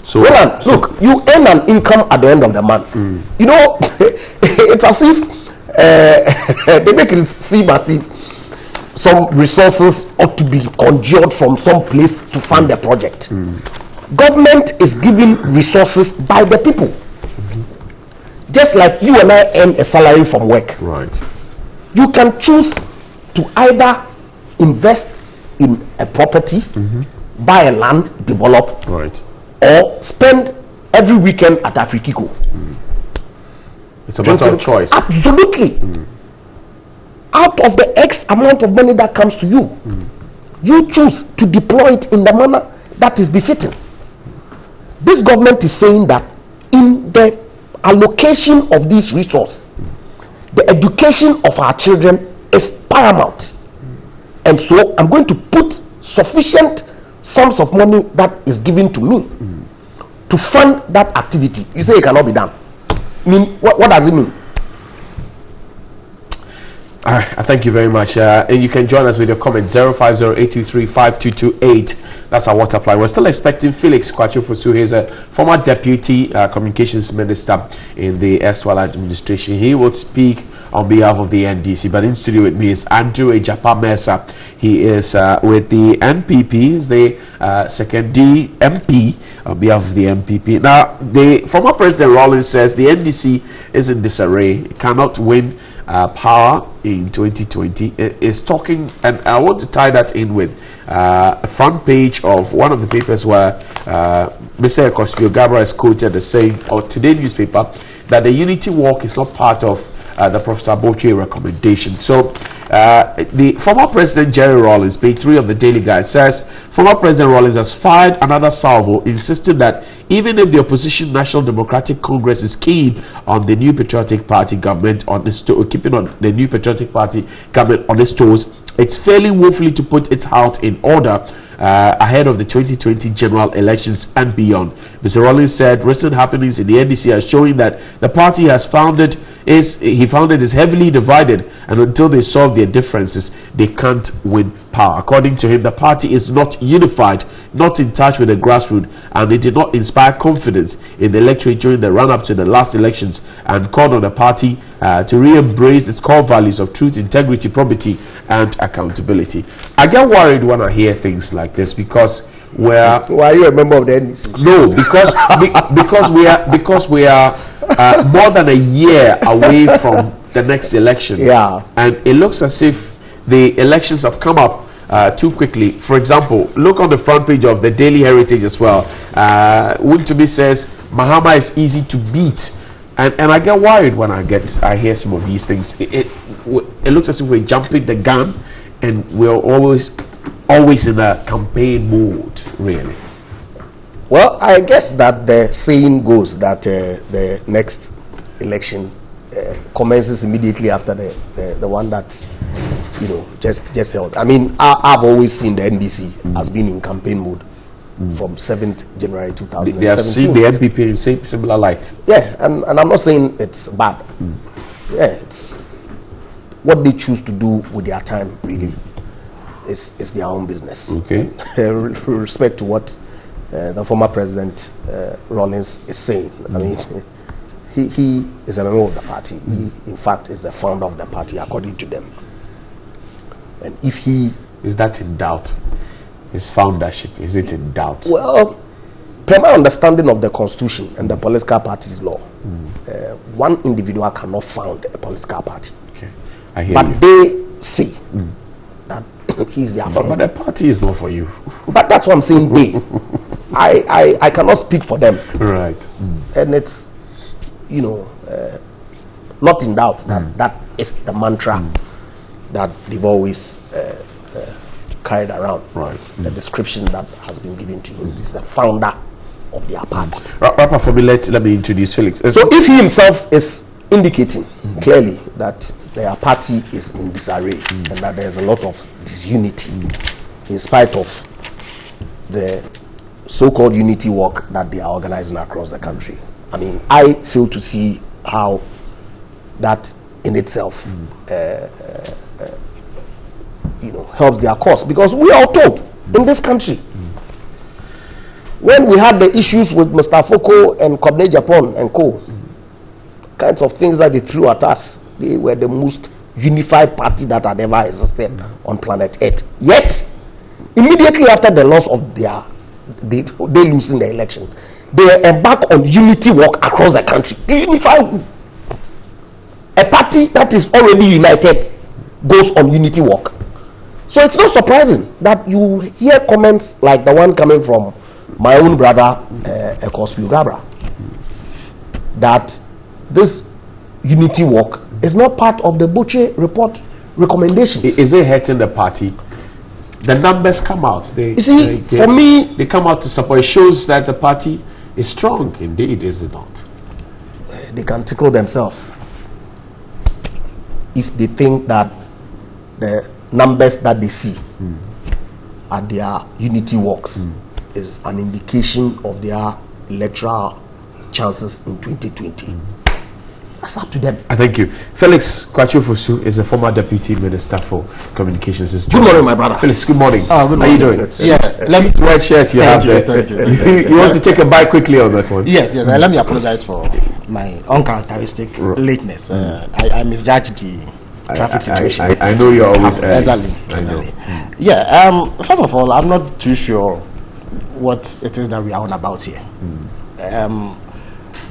[SPEAKER 20] So, look, you earn an income at the end of the month. You know, it's as if they make it seem as if some resources ought to be conjured from some place to fund the project. Government is giving resources by the people. Just like you and I earn a salary from work.
[SPEAKER 2] Right.
[SPEAKER 20] You can choose to either invest in a property, buy a land, develop, or spend every weekend at Afrikiko.
[SPEAKER 2] It's a matter of choice.
[SPEAKER 20] Absolutely. Out of the X amount of money that comes to you, you choose to deploy it in the manner that is befitting. This government is saying that in the allocation of these resources, the education of our children is paramount. And so I'm going to put sufficient sums of money that is given to me to fund that activity. You say it cannot be done. I mean, what does it mean?
[SPEAKER 2] All right, I thank you very much. And you can join us with your comments, 050-823-5228. That's our WhatsApp line. We're still expecting Felix Kwatso-Fosu. He's a former deputy communications minister in the erstwhile administration. He will speak on behalf of the NDC. But in studio with me is Andrew Ejapa Mesa. He is with the NPP. He's the second D MP on behalf of the NPP. Now, the former President Rawlings says the NDC is in disarray. It cannot win power in 2020. Is talking, and I want to tie that in with a front page of one of the papers where Mr. Ekosio Gabra is quoted as saying, or today's newspaper, that the unity walk is not part of the Professor Botwe recommendation. So the former President Jerry Rawlings, page 3 of the Daily Guide, says former President Rawlings has fired another salvo, insisting that even if the opposition National Democratic Congress is keen on the New Patriotic Party government on its keeping on the New Patriotic Party government on its toes, it's failing woefully to put its house in order ahead of the 2020 general elections and beyond. Mr. Rawlings said recent happenings in the NDC are showing that the party he founded is heavily divided, and until they solve their differences, they can't win power. According to him, the party is not unified, not in touch with the grassroots, and it did not inspire confidence in the electorate during the run-up to the last elections, and called on the party to re-embrace its core values of truth, integrity, probity, and accountability. I get worried when I hear things like this because why
[SPEAKER 20] are you a member of the NDC?
[SPEAKER 2] No, because we are more than a year away from the next election.
[SPEAKER 20] Yeah,
[SPEAKER 2] and it looks as if the elections have come up too quickly. For example, look on the front page of the Daily Heritage as well. Wuntumi says Mahama is easy to beat, and I get worried when I hear some of these things. It looks as if we're jumping the gun, and we're always in a campaign mode, really.
[SPEAKER 20] Well, I guess that the saying goes that the next election commences immediately after the one that's just held. I mean, I've always seen the NDC as being in campaign mode from 7th January 2017.
[SPEAKER 2] They have seen the MPP in similar light.
[SPEAKER 20] Yeah, and I'm not saying it's bad. Yeah, it's what they choose to do with their time, really. Is their own business.
[SPEAKER 2] Okay.
[SPEAKER 20] With respect to what the former president Rawlings is saying, I mean, he is a member of the party. He, in fact, is the founder of the party, according to them. And if he
[SPEAKER 2] is that in doubt, his foundership, is it in doubt?
[SPEAKER 20] Well, per my understanding of the Constitution and the political parties law, one individual cannot found a political party.
[SPEAKER 2] Okay, I hear
[SPEAKER 20] but
[SPEAKER 2] you.
[SPEAKER 20] They say that he's their founder.
[SPEAKER 2] But the party is not for you.
[SPEAKER 20] But that's what I'm saying. They, I cannot speak for them.
[SPEAKER 2] Right.
[SPEAKER 20] And it's, not in doubt that that is the mantra that they've always carried around.
[SPEAKER 2] Right.
[SPEAKER 20] The description that has been given to him. He's the founder of their party.
[SPEAKER 2] Wrap up for me. Let me introduce Felix.
[SPEAKER 20] So if he himself is indicating clearly that their party is in disarray and that there's a lot of disunity in spite of the so-called unity work that they are organizing across the country, I mean, I fail to see how that in itself helps their cause, because we are told in this country, when we had the issues with Mr. Foko and Kwabena Japan and co, kinds of things that they threw at us, they were the most unified party that had ever existed on planet Earth. Yet, immediately after the loss of they losing the election, they embark on unity work across the country. Unify a party that is already united goes on unity work. So it's not surprising that you hear comments like the one coming from my own brother, Ekospi Ugabra, that this unity work is not part of the Butche report recommendations.
[SPEAKER 2] Is it hurting the party? The numbers come out.
[SPEAKER 20] For me,
[SPEAKER 2] they come out to support. It shows that the party is strong. Indeed, is it not?
[SPEAKER 20] They can tickle themselves if they think that the numbers that they see at their unity works is an indication of their electoral chances in 2020. That's up to them.
[SPEAKER 2] Thank you. Felix Kwatiofosu is a former deputy minister for communications.
[SPEAKER 20] Good morning, my brother.
[SPEAKER 2] Felix, good morning.
[SPEAKER 20] Good morning.
[SPEAKER 2] How are you doing?
[SPEAKER 20] Let me
[SPEAKER 2] red shirt you have there.
[SPEAKER 21] Thank you.
[SPEAKER 2] You want to take a bite quickly on that one?
[SPEAKER 21] Yes. Let me apologize for my uncharacteristic lateness. I misjudged the traffic situation.
[SPEAKER 2] I know you're always
[SPEAKER 21] exactly. Yeah. First of all, I'm not too sure what it is that we are on about here.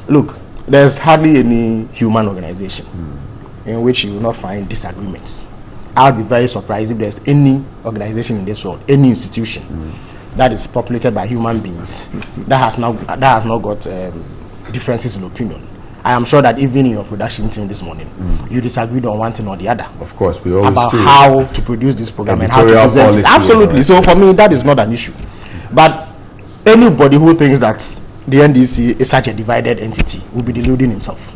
[SPEAKER 21] Look, there's hardly any human organization in which you will not find disagreements. I would be very surprised if there's any organization in this world, any institution that is populated by human beings that has not got differences in opinion. I am sure that even in your production team this morning, you disagreed on one thing or the other.
[SPEAKER 2] Of course, we always
[SPEAKER 21] about
[SPEAKER 2] do.
[SPEAKER 21] How to produce this program and how to present it. Absolutely. So for me, that is not an issue. But anybody who thinks that the NDC is such a divided entity will be deluding himself.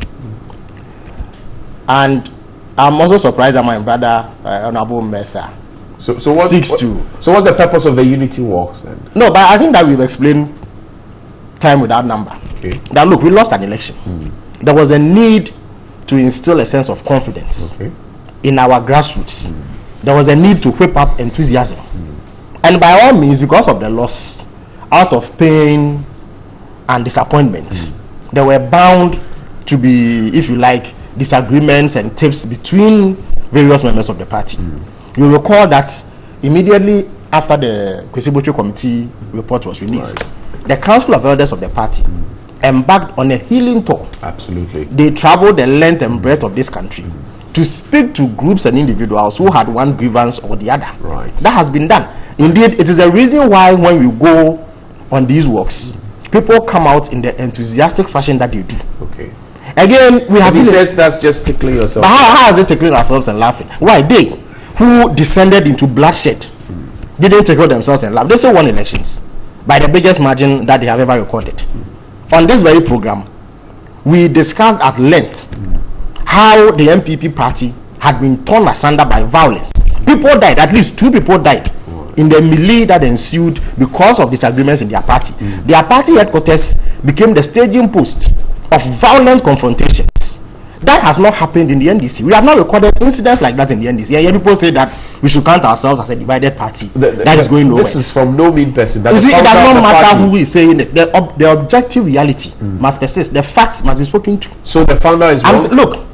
[SPEAKER 21] And I'm also surprised that my brother, Honorable Mercer,
[SPEAKER 2] So what's the purpose of the unity walks then?
[SPEAKER 21] No, but I think that we've explained time without number.
[SPEAKER 2] Okay.
[SPEAKER 21] That look, we lost an election. There was a need to instill a sense of confidence in our grassroots. There was a need to whip up enthusiasm. And by all means, because of the loss, out of pain and disappointment, there were bound to be, if you like, disagreements and tiffs between various members of the party. You recall that immediately after the Kwesi Botwe Committee report was released, the Council of Elders of the party embarked on a healing tour.
[SPEAKER 2] Absolutely.
[SPEAKER 21] They traveled the length and breadth of this country to speak to groups and individuals who had one grievance or the other.
[SPEAKER 2] Right.
[SPEAKER 21] That has been done. Indeed, it is a reason why when we go on these walks, people come out in the enthusiastic fashion that they do.
[SPEAKER 2] Okay.
[SPEAKER 21] Again, we have.
[SPEAKER 2] He says that's just tickling yourself.
[SPEAKER 21] But how is it tickling ourselves and laughing? Why? They who descended into bloodshed didn't tickle themselves and laugh. They still won elections by the biggest margin that they have ever recorded. On this very program, we discussed at length how the MPP party had been torn asunder by violence. People died, at least 2 people died in the melee that ensued because of disagreements in their party. Their party headquarters became the staging post of violent confrontations. That has not happened in the NDC. We have not recorded incidents like that in the NDC. And people say that we should count ourselves as a divided party. That is going nowhere.
[SPEAKER 2] This is from no mean person.
[SPEAKER 21] You see, it does not matter who is saying it. The objective reality must persist. The facts must be spoken to.
[SPEAKER 2] So the founder is wrong?
[SPEAKER 21] Look,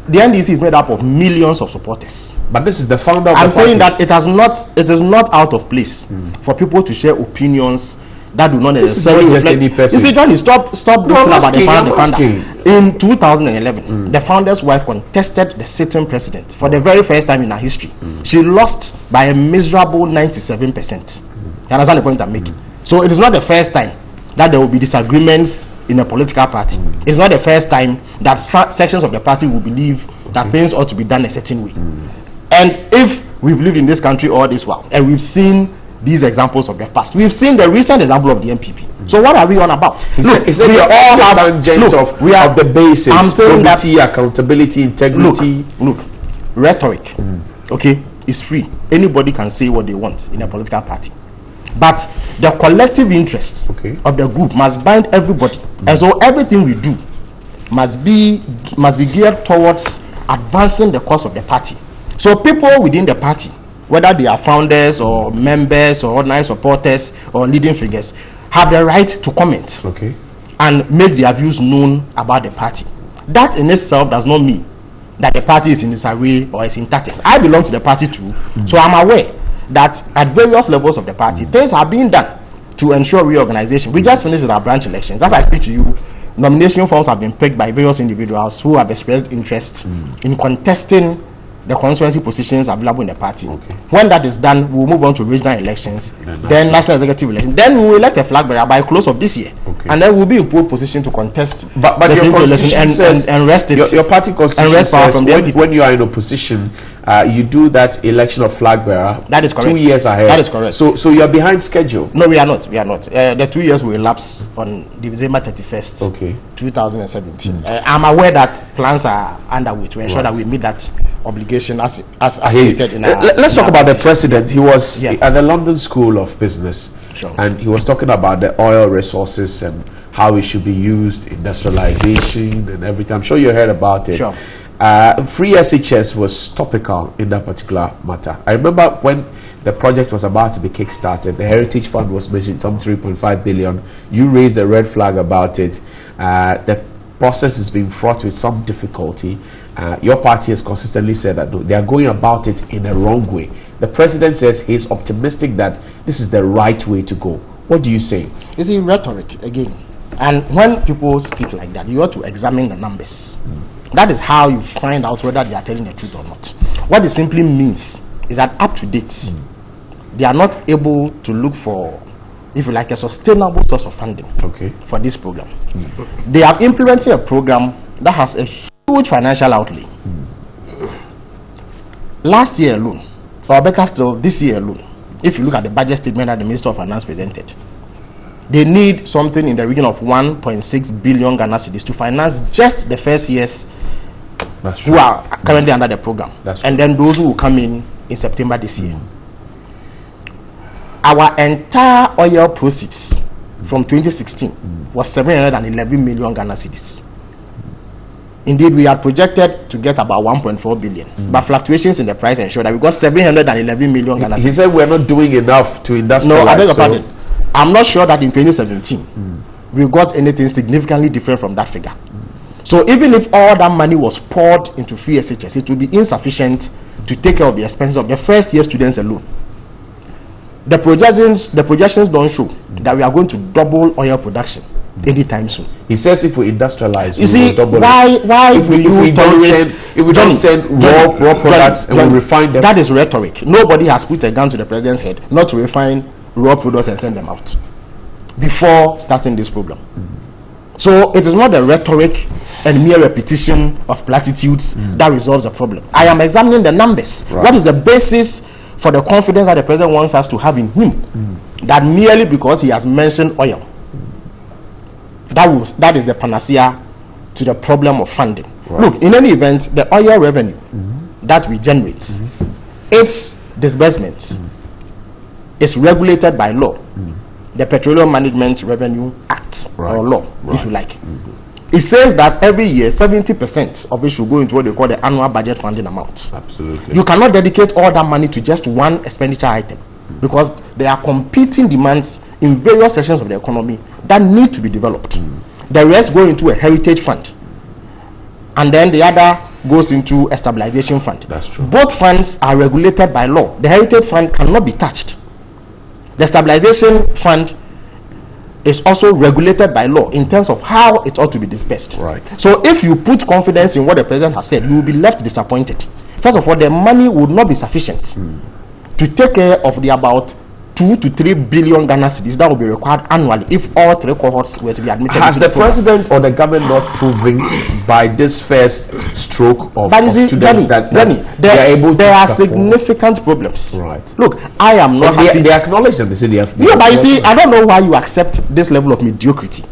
[SPEAKER 21] the NDC is made up of millions of supporters.
[SPEAKER 2] But this is the founder of
[SPEAKER 21] I'm
[SPEAKER 2] the party.
[SPEAKER 21] saying that it is not out of place for people to share opinions that do not necessarily reflect. You see, Johnny, stop boasting about the founder. In 2011, the founder's wife contested the sitting president for the very first time in her history. She lost by a miserable 97%. You understand the point I'm making? So it is not the first time that there will be disagreements in a political party. It's not the first time that sections of the party will believe that things ought to be done a certain way. And if we've lived in this country all this while and we've seen these examples of the past, we've seen the recent example of the MPP. So what are we on about?
[SPEAKER 2] Look, we all have of the basics.
[SPEAKER 21] I'm saying
[SPEAKER 2] probity, accountability, integrity.
[SPEAKER 21] Look, rhetoric, okay, is free. Anybody can say what they want in a political party. But the collective interests of the group must bind everybody. And so everything we do must be geared towards advancing the cause of the party. So people within the party, whether they are founders or members or ordinary supporters or leading figures, have the right to comment and make their views known about the party. That in itself does not mean that the party is in disarray or is in tatters. I belong to the party too, so I'm aware that at various levels of the party, things are being done to ensure reorganization. We just finished with our branch elections. As I speak to you, nomination forms have been picked by various individuals who have expressed interest in contesting the constituency positions available in the party. When that is done, we'll move on to regional elections, then national executive elections. Then we will elect a flag bearer by close of this year. And then we'll be in pole position to contest
[SPEAKER 2] but your constitution says,
[SPEAKER 21] and rest it.
[SPEAKER 2] Your party constitution says when you are in opposition, you do that election of flag bearer.
[SPEAKER 21] That is correct.
[SPEAKER 2] 2 years ahead.
[SPEAKER 21] That is correct.
[SPEAKER 2] So you are behind schedule.
[SPEAKER 21] No, we are not. We are not. The 2 years will elapse on December 31st, 2017. I'm aware that plans are underway to ensure that we meet that obligation as stated in our.
[SPEAKER 2] Let's talk about the president. He was at the London School of Business, and he was talking about the oil resources and how it should be used, industrialization and everything. I'm sure you heard about it. Free SHS was topical in that particular matter. I remember when the project was about to be kickstarted, the Heritage Fund was mentioned, some 3.5 billion. You raised a red flag about it. The process has been fraught with some difficulty. Your party has consistently said that they are going about it in a wrong way. The president says he's optimistic that this is the right way to go. What do you say?
[SPEAKER 21] You see, rhetoric again. And when people speak like that, you ought to examine the numbers. That is how you find out whether they are telling the truth or not. What it simply means is that up to date, they are not able to look for, if you like, a sustainable source of funding for this program. They have implemented a program that has a huge financial outlay. Last year alone, or better still, this year alone, if you look at the budget statement that the Minister of Finance presented, they need something in the region of 1.6 billion Ghana cedis to finance just the first years who are currently under the program. And then those who will come in September this year. our entire oil proceeds from 2016 was 711 million Ghana cedis. Indeed, we had projected to get about 1.4 billion, but fluctuations in the price ensured that we got 711 million Ghana cedis.
[SPEAKER 2] He said we're not doing enough to industrialize.
[SPEAKER 21] No, I beg your pardon. I'm not sure that in 2017 we got anything significantly different from that figure. So even if all that money was poured into free SHS, it would be insufficient to take care of the expenses of the first year students alone. The projections don't show that we are going to double oil production anytime soon.
[SPEAKER 2] He says if we industrialize,
[SPEAKER 21] you see, why
[SPEAKER 2] if we don't send raw products and we refine them.
[SPEAKER 21] That is rhetoric. Nobody has put a gun to the president's head not to refine raw products and send them out before starting this program. So it is not the rhetoric and mere repetition of platitudes that resolves the problem. I am examining the numbers. Right. What is the basis for the confidence that the president wants us to have in him? That merely because he has mentioned oil, that is the panacea to the problem of funding. Right. Look, in any event, the oil revenue that we generate, its disbursement is regulated by law. The Petroleum Management Revenue Act, or law, if you like. It says that every year 70% of it should go into what they call the annual budget funding amount.
[SPEAKER 2] Absolutely.
[SPEAKER 21] You cannot dedicate all that money to just one expenditure item because there are competing demands in various sections of the economy that need to be developed. The rest go into a heritage fund, and then the other goes into a stabilization fund.
[SPEAKER 2] That's true.
[SPEAKER 21] Both funds are regulated by law. The heritage fund cannot be touched. The stabilization fund is also regulated by law in terms of how it ought to be dispersed.
[SPEAKER 2] Right.
[SPEAKER 21] So if you put confidence in what the president has said, you will be left disappointed. First of all, the money would not be sufficient to take care of the about 2 to 3 billion Ghana cedis that will be required annually if all three cohorts were to be admitted.
[SPEAKER 2] Has the president or the government not proven by this first stroke of students that they are able to
[SPEAKER 21] there are significant problems.
[SPEAKER 2] Right.
[SPEAKER 21] Look, I am not happy.
[SPEAKER 2] They acknowledge them. They say they have.
[SPEAKER 21] Yeah, but you see, I don't know why you accept this level of mediocrity.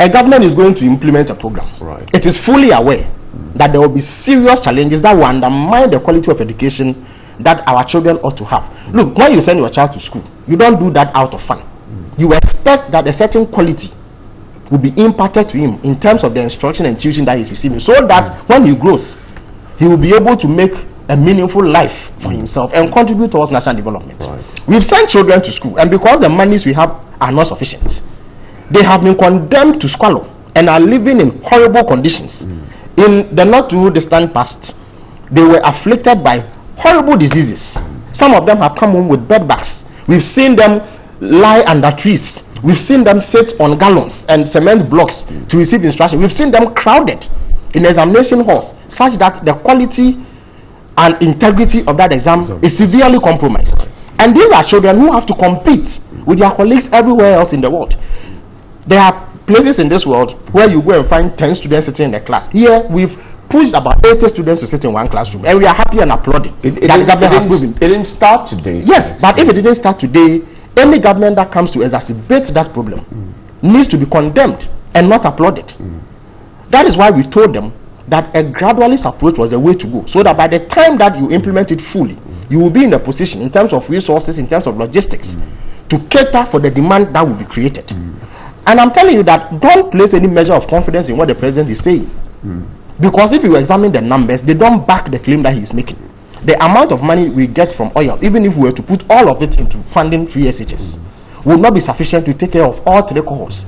[SPEAKER 21] A government is going to implement a program.
[SPEAKER 2] Right.
[SPEAKER 21] It is fully aware that there will be serious challenges that will undermine the quality of education that our children ought to have. Look, when you send your child to school, you don't do that out of fun. You expect that a certain quality will be imparted to him in terms of the instruction and tuition that he's receiving, so that when he grows, he will be able to make a meaningful life for himself and contribute towards national development. Right. We've sent children to school, and because the monies we have are not sufficient, they have been condemned to squalor and are living in horrible conditions. In the not too distant past, they were afflicted by horrible diseases. Some of them have come home with bed bags. We've seen them lie under trees. We've seen them sit on gallons and cement blocks to receive instruction. We've seen them crowded in examination halls such that the quality and integrity of that exam is severely compromised. And these are children who have to compete with their colleagues everywhere else in the world. There are places in this world where you go and find 10 students sitting in a class. Here we've pushed about 80 students to sit in one classroom, and we are happy and applauding.
[SPEAKER 2] It didn't start today.
[SPEAKER 21] Yes, but if it didn't start today, any government that comes to exacerbate that problem needs to be condemned and not applauded. That is why we told them that a gradualist approach was the way to go, so that by the time that you implement it fully, you will be in a position in terms of resources, in terms of logistics, to cater for the demand that will be created. And I'm telling you that don't place any measure of confidence in what the president is saying. Because if you examine the numbers, they don't back the claim that he is making. The amount of money we get from oil, even if we were to put all of it into funding free SHS, will not be sufficient to take care of all three cohorts.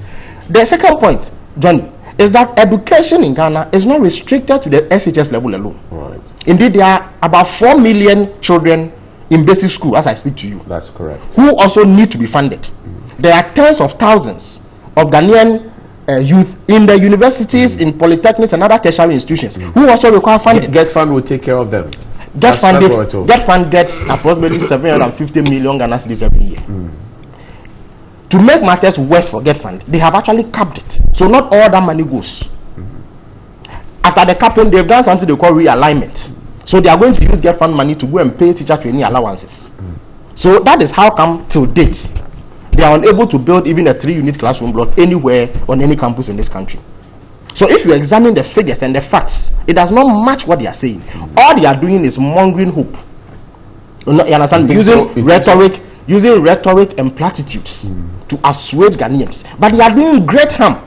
[SPEAKER 21] The second point, Johnny, is that education in Ghana is not restricted to the SHS level alone.
[SPEAKER 2] Right.
[SPEAKER 21] Indeed, there are about 4 million children in basic school, as I speak to you.
[SPEAKER 2] That's correct.
[SPEAKER 21] Who also need to be funded. There are tens of thousands of Ghanaian youth in the universities, in polytechnics and other tertiary institutions who also require funding.
[SPEAKER 2] Get Fund will take care of them.
[SPEAKER 21] Get Fund gets approximately 750 million Ghana cedis every year. To make matters worse for Get Fund, they have actually capped it. So not all that money goes. After the capping, they've done something they call realignment. So they are going to use Get Fund money to go and pay teacher training allowances. So that is how come till date they are unable to build even a 3-unit classroom block anywhere on any campus in this country. So if you examine the figures and the facts, it does not match what they are saying. All they are doing is mongering hope. You understand? Using rhetoric using rhetoric and platitudes to assuage Ghanaians. But they are doing great harm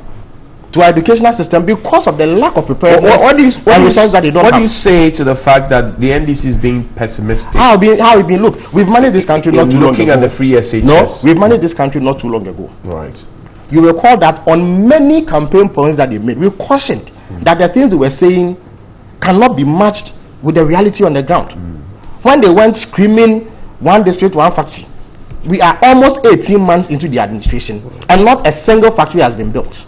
[SPEAKER 21] to our educational system because of the lack of preparedness and results that they don't have.
[SPEAKER 2] What do you say to the fact that the NDC is being pessimistic?
[SPEAKER 21] How it been? Look, we've managed this country not too long ago.
[SPEAKER 2] Looking at the free SHS.
[SPEAKER 21] No, we've managed this country not too long ago.
[SPEAKER 2] Right.
[SPEAKER 21] You recall that on many campaign points that they made, we cautioned that the things they were saying cannot be matched with the reality on the ground. When they went screaming, one district, one factory, we are almost 18 months into the administration and not a single factory has been built.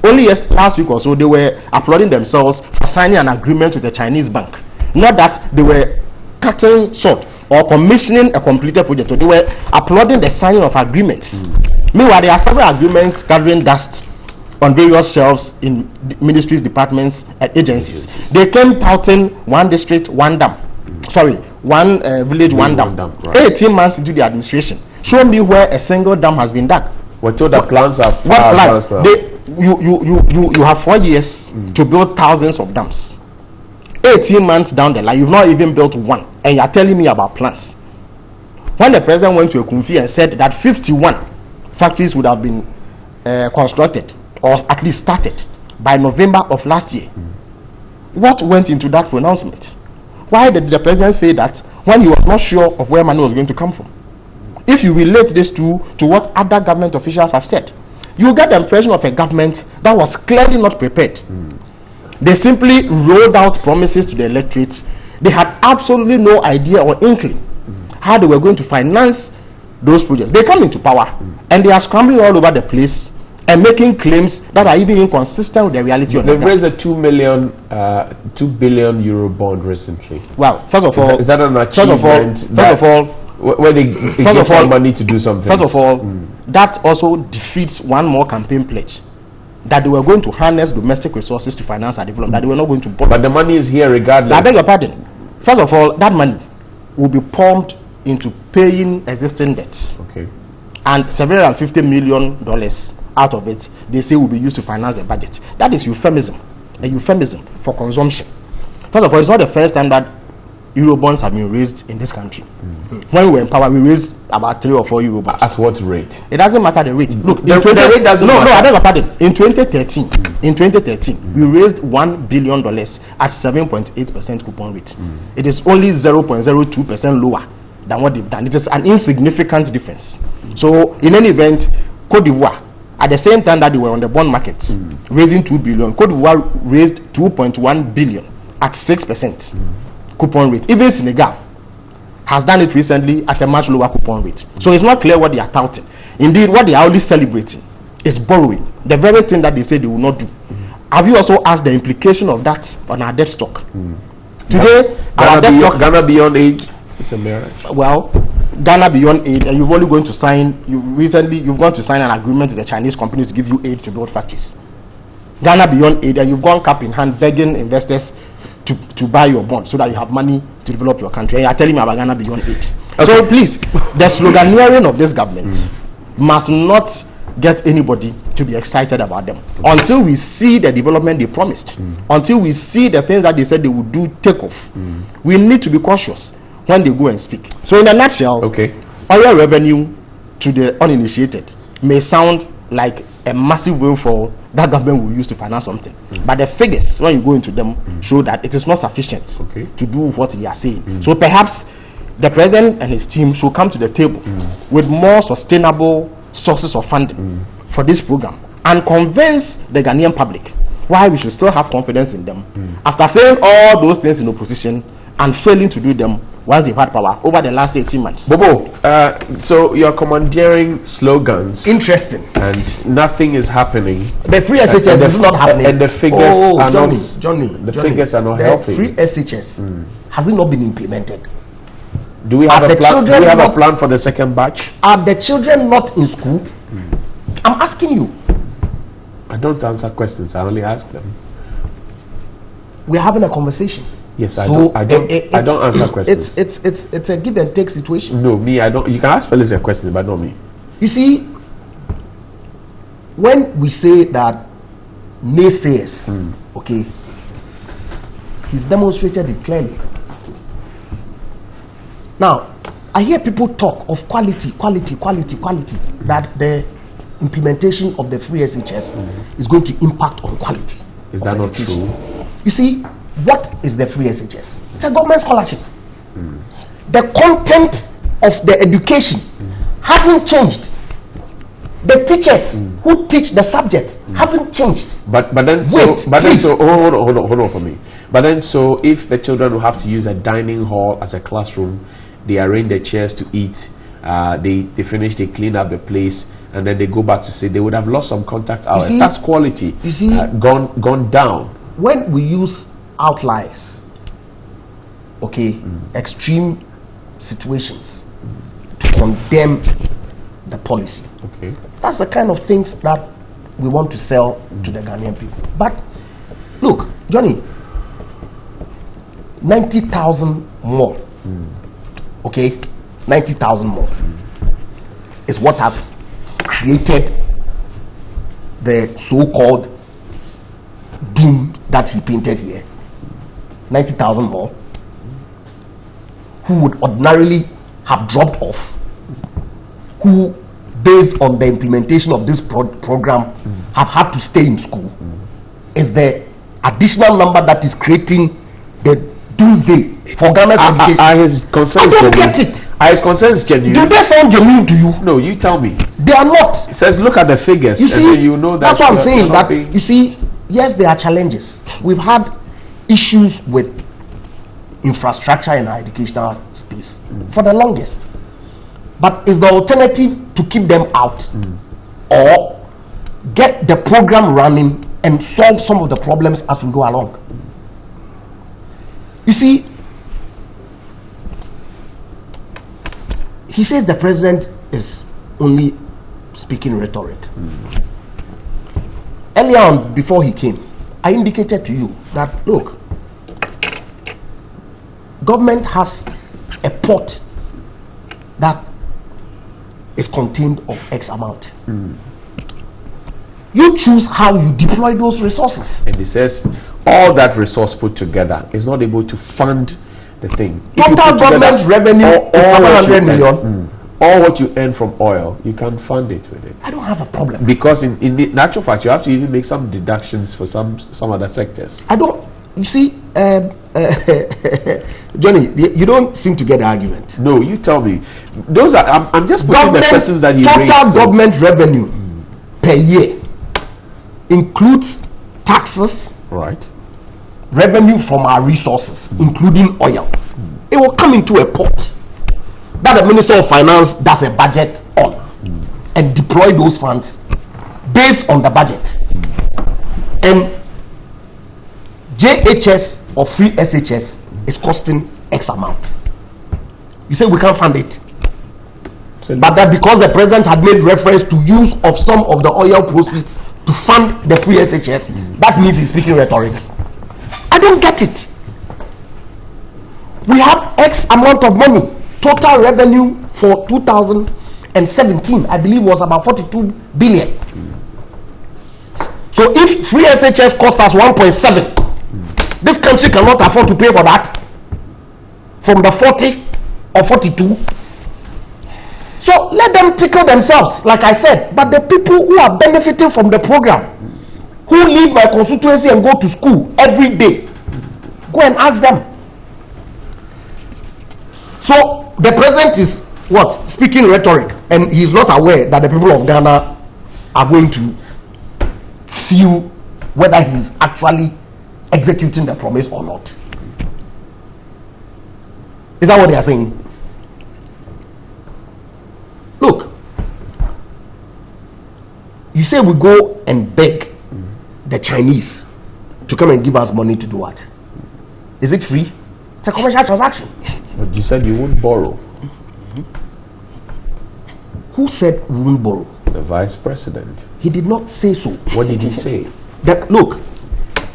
[SPEAKER 21] Only last week or so, they were applauding themselves for signing an agreement with a Chinese bank. Not that they were cutting short or commissioning a completed project. So they were applauding the signing of agreements. Meanwhile, there are several agreements gathering dust on various shelves in ministries, departments, and agencies. They came touting one district, one dam. Sorry, one village, one dam. Right. 18 months into the administration. Show me where a single dam has been dug.
[SPEAKER 2] We're told that plans are
[SPEAKER 21] far advanced now. You have 4 years to build thousands of dams. 18 months down the line, you've not even built one, and you're telling me about plans. When the president went to a Kumfi and said that 51 factories would have been constructed or at least started by November of last year, what went into that pronouncement? Why did the president say that when he was not sure of where money was going to come from? If you relate this to what other government officials have said, you get the impression of a government that was clearly not prepared. They simply rolled out promises to the electorate. They had absolutely no idea or inkling how they were going to finance those projects. They come into power and they are scrambling all over the place and making claims that are even inconsistent with the reality of the ground.
[SPEAKER 2] They've raised a 2 billion euro bond recently.
[SPEAKER 21] Well, first of all,
[SPEAKER 2] is that an achievement? Where they give some money to do something.
[SPEAKER 21] First of all, that also defeats one more campaign pledge, that they were going to harness domestic resources to finance our development, that they were not going to borrow.
[SPEAKER 2] But the money is here regardless.
[SPEAKER 21] I beg your pardon. First of all, that money will be pumped into paying existing debts.
[SPEAKER 2] Okay.
[SPEAKER 21] And $750 million out of it, they say, will be used to finance the budget. That is euphemism, a euphemism for consumption. First of all, it's not the first time that Eurobonds have been raised in this country. When we were in power, we raised about 3 or 4 Eurobonds.
[SPEAKER 2] At what rate?
[SPEAKER 21] It doesn't matter the rate. Look,
[SPEAKER 2] the rate doesn't matter.
[SPEAKER 21] No, I beg your pardon. In 2013, we raised $1 billion at 7.8% coupon rate. It is only 0.02% lower than what they've done. It is an insignificant difference. So, in any event, Cote d'Ivoire, at the same time that they were on the bond market, raising 2 billion, Cote d'Ivoire raised 2.1 billion at 6% coupon rate. Even Senegal has done it recently at a much lower coupon rate. So it's not clear what they are touting. Indeed, what they are only celebrating is borrowing, the very thing that they say they will not do. Have you also asked the implication of that on our debt stock? Today, our debt stock,
[SPEAKER 2] Ghana beyond aid, it's a mirage.
[SPEAKER 21] Well, Ghana beyond aid, and you've only going to sign. You've gone to sign an agreement with the Chinese company to give you aid to build factories. Ghana beyond aid, and you've gone cap in hand begging investors to buy your bond so that you have money to develop your country. And you are telling me about Ghana beyond aid. Okay. So please, the sloganeering of this government must not get anybody to be excited about them until we see the development they promised, until we see the things that they said they would do take off. We need to be cautious when they go and speak. So in a nutshell, oil revenue to the uninitiated may sound like a massive windfall that government will use to finance something, but the figures, when you go into them, show that it is not sufficient to do what they are saying. So perhaps the president and his team should come to the table with more sustainable sources of funding for this program and convince the Ghanaian public why we should still have confidence in them after saying all those things in opposition and failing to do them once they've had power over the last 18 months.
[SPEAKER 2] Bobo, so you're commandeering slogans.
[SPEAKER 21] Interesting.
[SPEAKER 2] And nothing is happening.
[SPEAKER 21] The free SHS is not happening.
[SPEAKER 2] And the figures are not
[SPEAKER 21] figures are not
[SPEAKER 2] helping.
[SPEAKER 21] The free SHS has it not been implemented?
[SPEAKER 2] Do we have a plan for the second batch?
[SPEAKER 21] Are the children not in school? I'm asking you.
[SPEAKER 2] I don't answer questions, I only ask them.
[SPEAKER 21] We're having a conversation.
[SPEAKER 2] Yes, I don't answer questions.
[SPEAKER 21] It's a give and take situation.
[SPEAKER 2] No, me, I don't. You can ask Felix a question, but not me.
[SPEAKER 21] You see, when we say that naysayers, okay, he's demonstrated it clearly. Now,
[SPEAKER 20] I hear people talk of quality, that the implementation of the free SHS is going to impact on quality.
[SPEAKER 2] Is that not true?
[SPEAKER 20] You see, what is the free SHS? It's a government scholarship. The content of the education hasn't changed. The teachers who teach the subject haven't changed.
[SPEAKER 2] But then hold on for me. But then so if the children will have to use a dining hall as a classroom, they arrange the chairs to eat, they finish, they clean up the place, and then they go back to sit, they would have lost some contact hours. That's quality.
[SPEAKER 20] You see,
[SPEAKER 2] gone down.
[SPEAKER 20] When we use outliers, extreme situations to condemn the policy, that's the kind of things that we want to sell to the Ghanaian people. But look, Johnny, 90,000 more, 90,000 more is what has created the so-called doom that he painted here. 90,000 more who would ordinarily have dropped off, who based on the implementation of this program have had to stay in school, is the additional number that is creating the doomsday for Ghana's education. I don't get it.
[SPEAKER 2] His concerns genuine.
[SPEAKER 20] Do they sound genuine to you?
[SPEAKER 2] No, you tell me.
[SPEAKER 20] They are not.
[SPEAKER 2] It says look at the figures.
[SPEAKER 20] You see,
[SPEAKER 2] and then you know that
[SPEAKER 20] that's what I'm saying. That you see, yes, there are challenges. We've had issues with infrastructure in our educational space for the longest. But is the alternative to keep them out or get the program running and solve some of the problems as we go along? You see, he says the president is only speaking rhetoric. Earlier on, before he came, I indicated to you that, look, government has a pot that is contained of X amount. You choose how you deploy those resources.
[SPEAKER 2] And he says all that resource put together is not able to fund the thing.
[SPEAKER 20] Total government revenue is 700 million.
[SPEAKER 2] All what you earn from oil, you can fund it with it.
[SPEAKER 20] I don't have a problem.
[SPEAKER 2] Because in the natural fact, you have to even make some deductions for some other sectors.
[SPEAKER 20] I don't. You see, Johnny, you don't seem to get the argument.
[SPEAKER 2] No, you tell me. Those are. I'm just putting the questions that he raised.
[SPEAKER 20] Total government revenue per year includes taxes,
[SPEAKER 2] right?
[SPEAKER 20] Revenue from our resources, including oil. It will come into a pot that the Minister of Finance does a budget on and deploy those funds based on the budget. And JHS or free SHS is costing X amount. You say we can't fund it. But that because the president had made reference to use of some of the oil proceeds to fund the free SHS, that means he's speaking rhetoric. I don't get it. We have X amount of money. Total revenue for 2017, I believe, was about 42 billion. So if free SHS cost us 1.7, this country cannot afford to pay for that from the 40 or 42. So let them tickle themselves, like I said. But the people who are benefiting from the program, who leave my constituency and go to school every day, go and ask them. So the president is what? Speaking rhetoric, and he's not aware that the people of Ghana are going to feel whether he's actually executing the promise or not. Is that what they are saying? Look, you say we go and beg the Chinese to come and give us money to do what? Is it free? It's a commercial transaction.
[SPEAKER 2] But you said you won't borrow.
[SPEAKER 20] Who said we won't borrow?
[SPEAKER 2] The vice president.
[SPEAKER 20] He did not say so.
[SPEAKER 2] What did he say?
[SPEAKER 20] Look,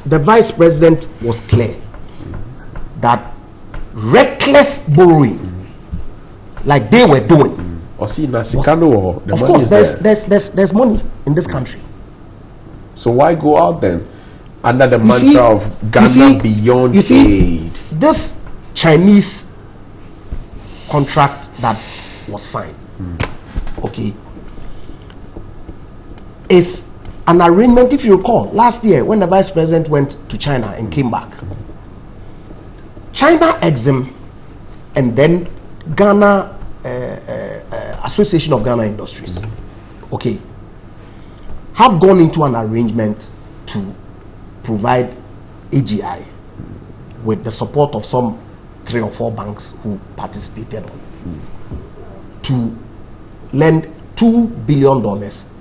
[SPEAKER 20] the vice president was clear that reckless borrowing, like they were doing,
[SPEAKER 2] of course,
[SPEAKER 20] there's money in this country.
[SPEAKER 2] So why go out then under the mantra of Ghana beyond aid?
[SPEAKER 20] This Chinese contract that was signed, okay, is an arrangement. If you recall, last year when the vice president went to China and came back, China Exim and then Ghana Association of Ghana Industries, okay, have gone into an arrangement to provide AGI with the support of some 3 or 4 banks who participated on to lend $2 billion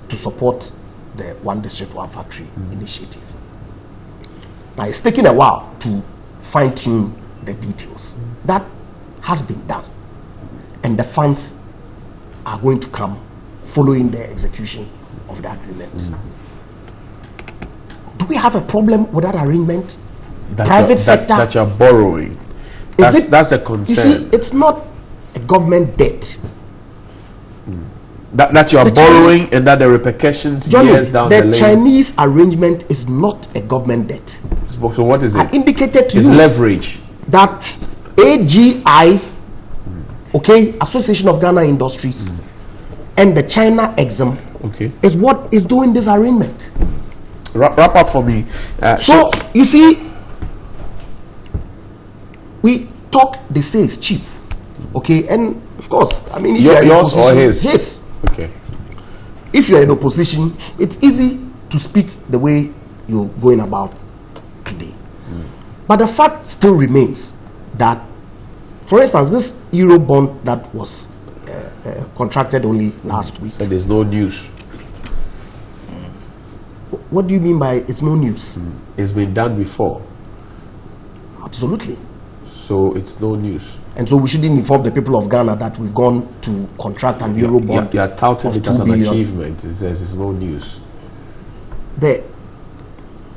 [SPEAKER 20] to support the One District, One Factory initiative. Now it's taken a while to fine-tune the details. That has been done, and the funds are going to come following the execution of the agreement. Do we have a problem with that arrangement? Private sector
[SPEAKER 2] that you're borrowing. That's a concern.
[SPEAKER 20] You see, it's not a government debt.
[SPEAKER 2] That you are borrowing, Chinese, and that the repercussions years down the lane.
[SPEAKER 20] The Chinese arrangement is not a government debt.
[SPEAKER 2] So what is it?
[SPEAKER 20] I indicated to
[SPEAKER 2] it's
[SPEAKER 20] you
[SPEAKER 2] leverage.
[SPEAKER 20] That AGI, okay, Association of Ghana Industries, and the China Exim,
[SPEAKER 2] okay,
[SPEAKER 20] is what is doing this arrangement.
[SPEAKER 2] Wrap up for me.
[SPEAKER 20] So you see, we talk, they say it's cheap, okay, and of course, I mean, if you're in
[SPEAKER 2] yours
[SPEAKER 20] opposition,
[SPEAKER 2] or his?
[SPEAKER 20] His.
[SPEAKER 2] Okay.
[SPEAKER 20] If you're in opposition, it's easy to speak the way you're going about today. But the fact still remains that, for instance, this Euro bond that was contracted only last week.
[SPEAKER 2] So there's no news.
[SPEAKER 20] What do you mean by it's no news?
[SPEAKER 2] It's been done before.
[SPEAKER 20] Absolutely.
[SPEAKER 2] So it's no news.
[SPEAKER 20] And so we shouldn't inform the people of Ghana that we've gone to contract an Euro bond.
[SPEAKER 2] You're touting it as an
[SPEAKER 20] billion.
[SPEAKER 2] achievement. It says it's no news.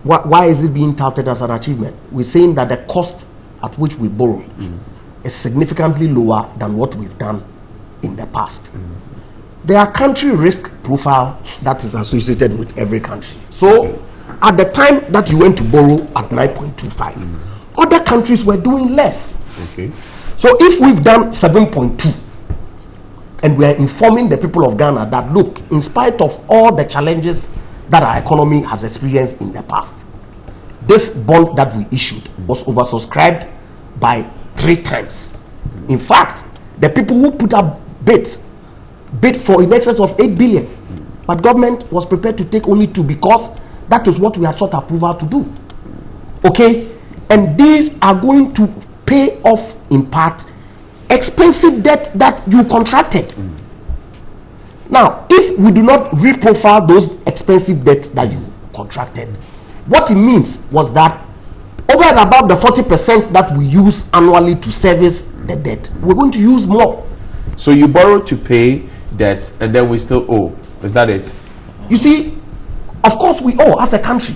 [SPEAKER 20] Why is it being touted as an achievement? We're saying that the cost at which we borrow is significantly lower than what we've done in the past. There are country risk profile that is associated with every country. So at the time that you went to borrow at 9.25, other countries were doing less.
[SPEAKER 2] Okay.
[SPEAKER 20] So if we've done 7.2 and we are informing the people of Ghana that, look, in spite of all the challenges that our economy has experienced in the past, this bond that we issued was oversubscribed by 3 times. In fact, the people who put up bid for in excess of 8 billion, but government was prepared to take only 2 because that was what we had sought approval to do. Okay, and these are going to pay off in part expensive debt that you contracted. Now, if we do not reprofile those expensive debts that you contracted, what it means was that over and above the 40% that we use annually to service the debt, we're going to use more.
[SPEAKER 2] So you borrow to pay debt and then we still owe. Is that it?
[SPEAKER 20] You see, of course we owe as a country.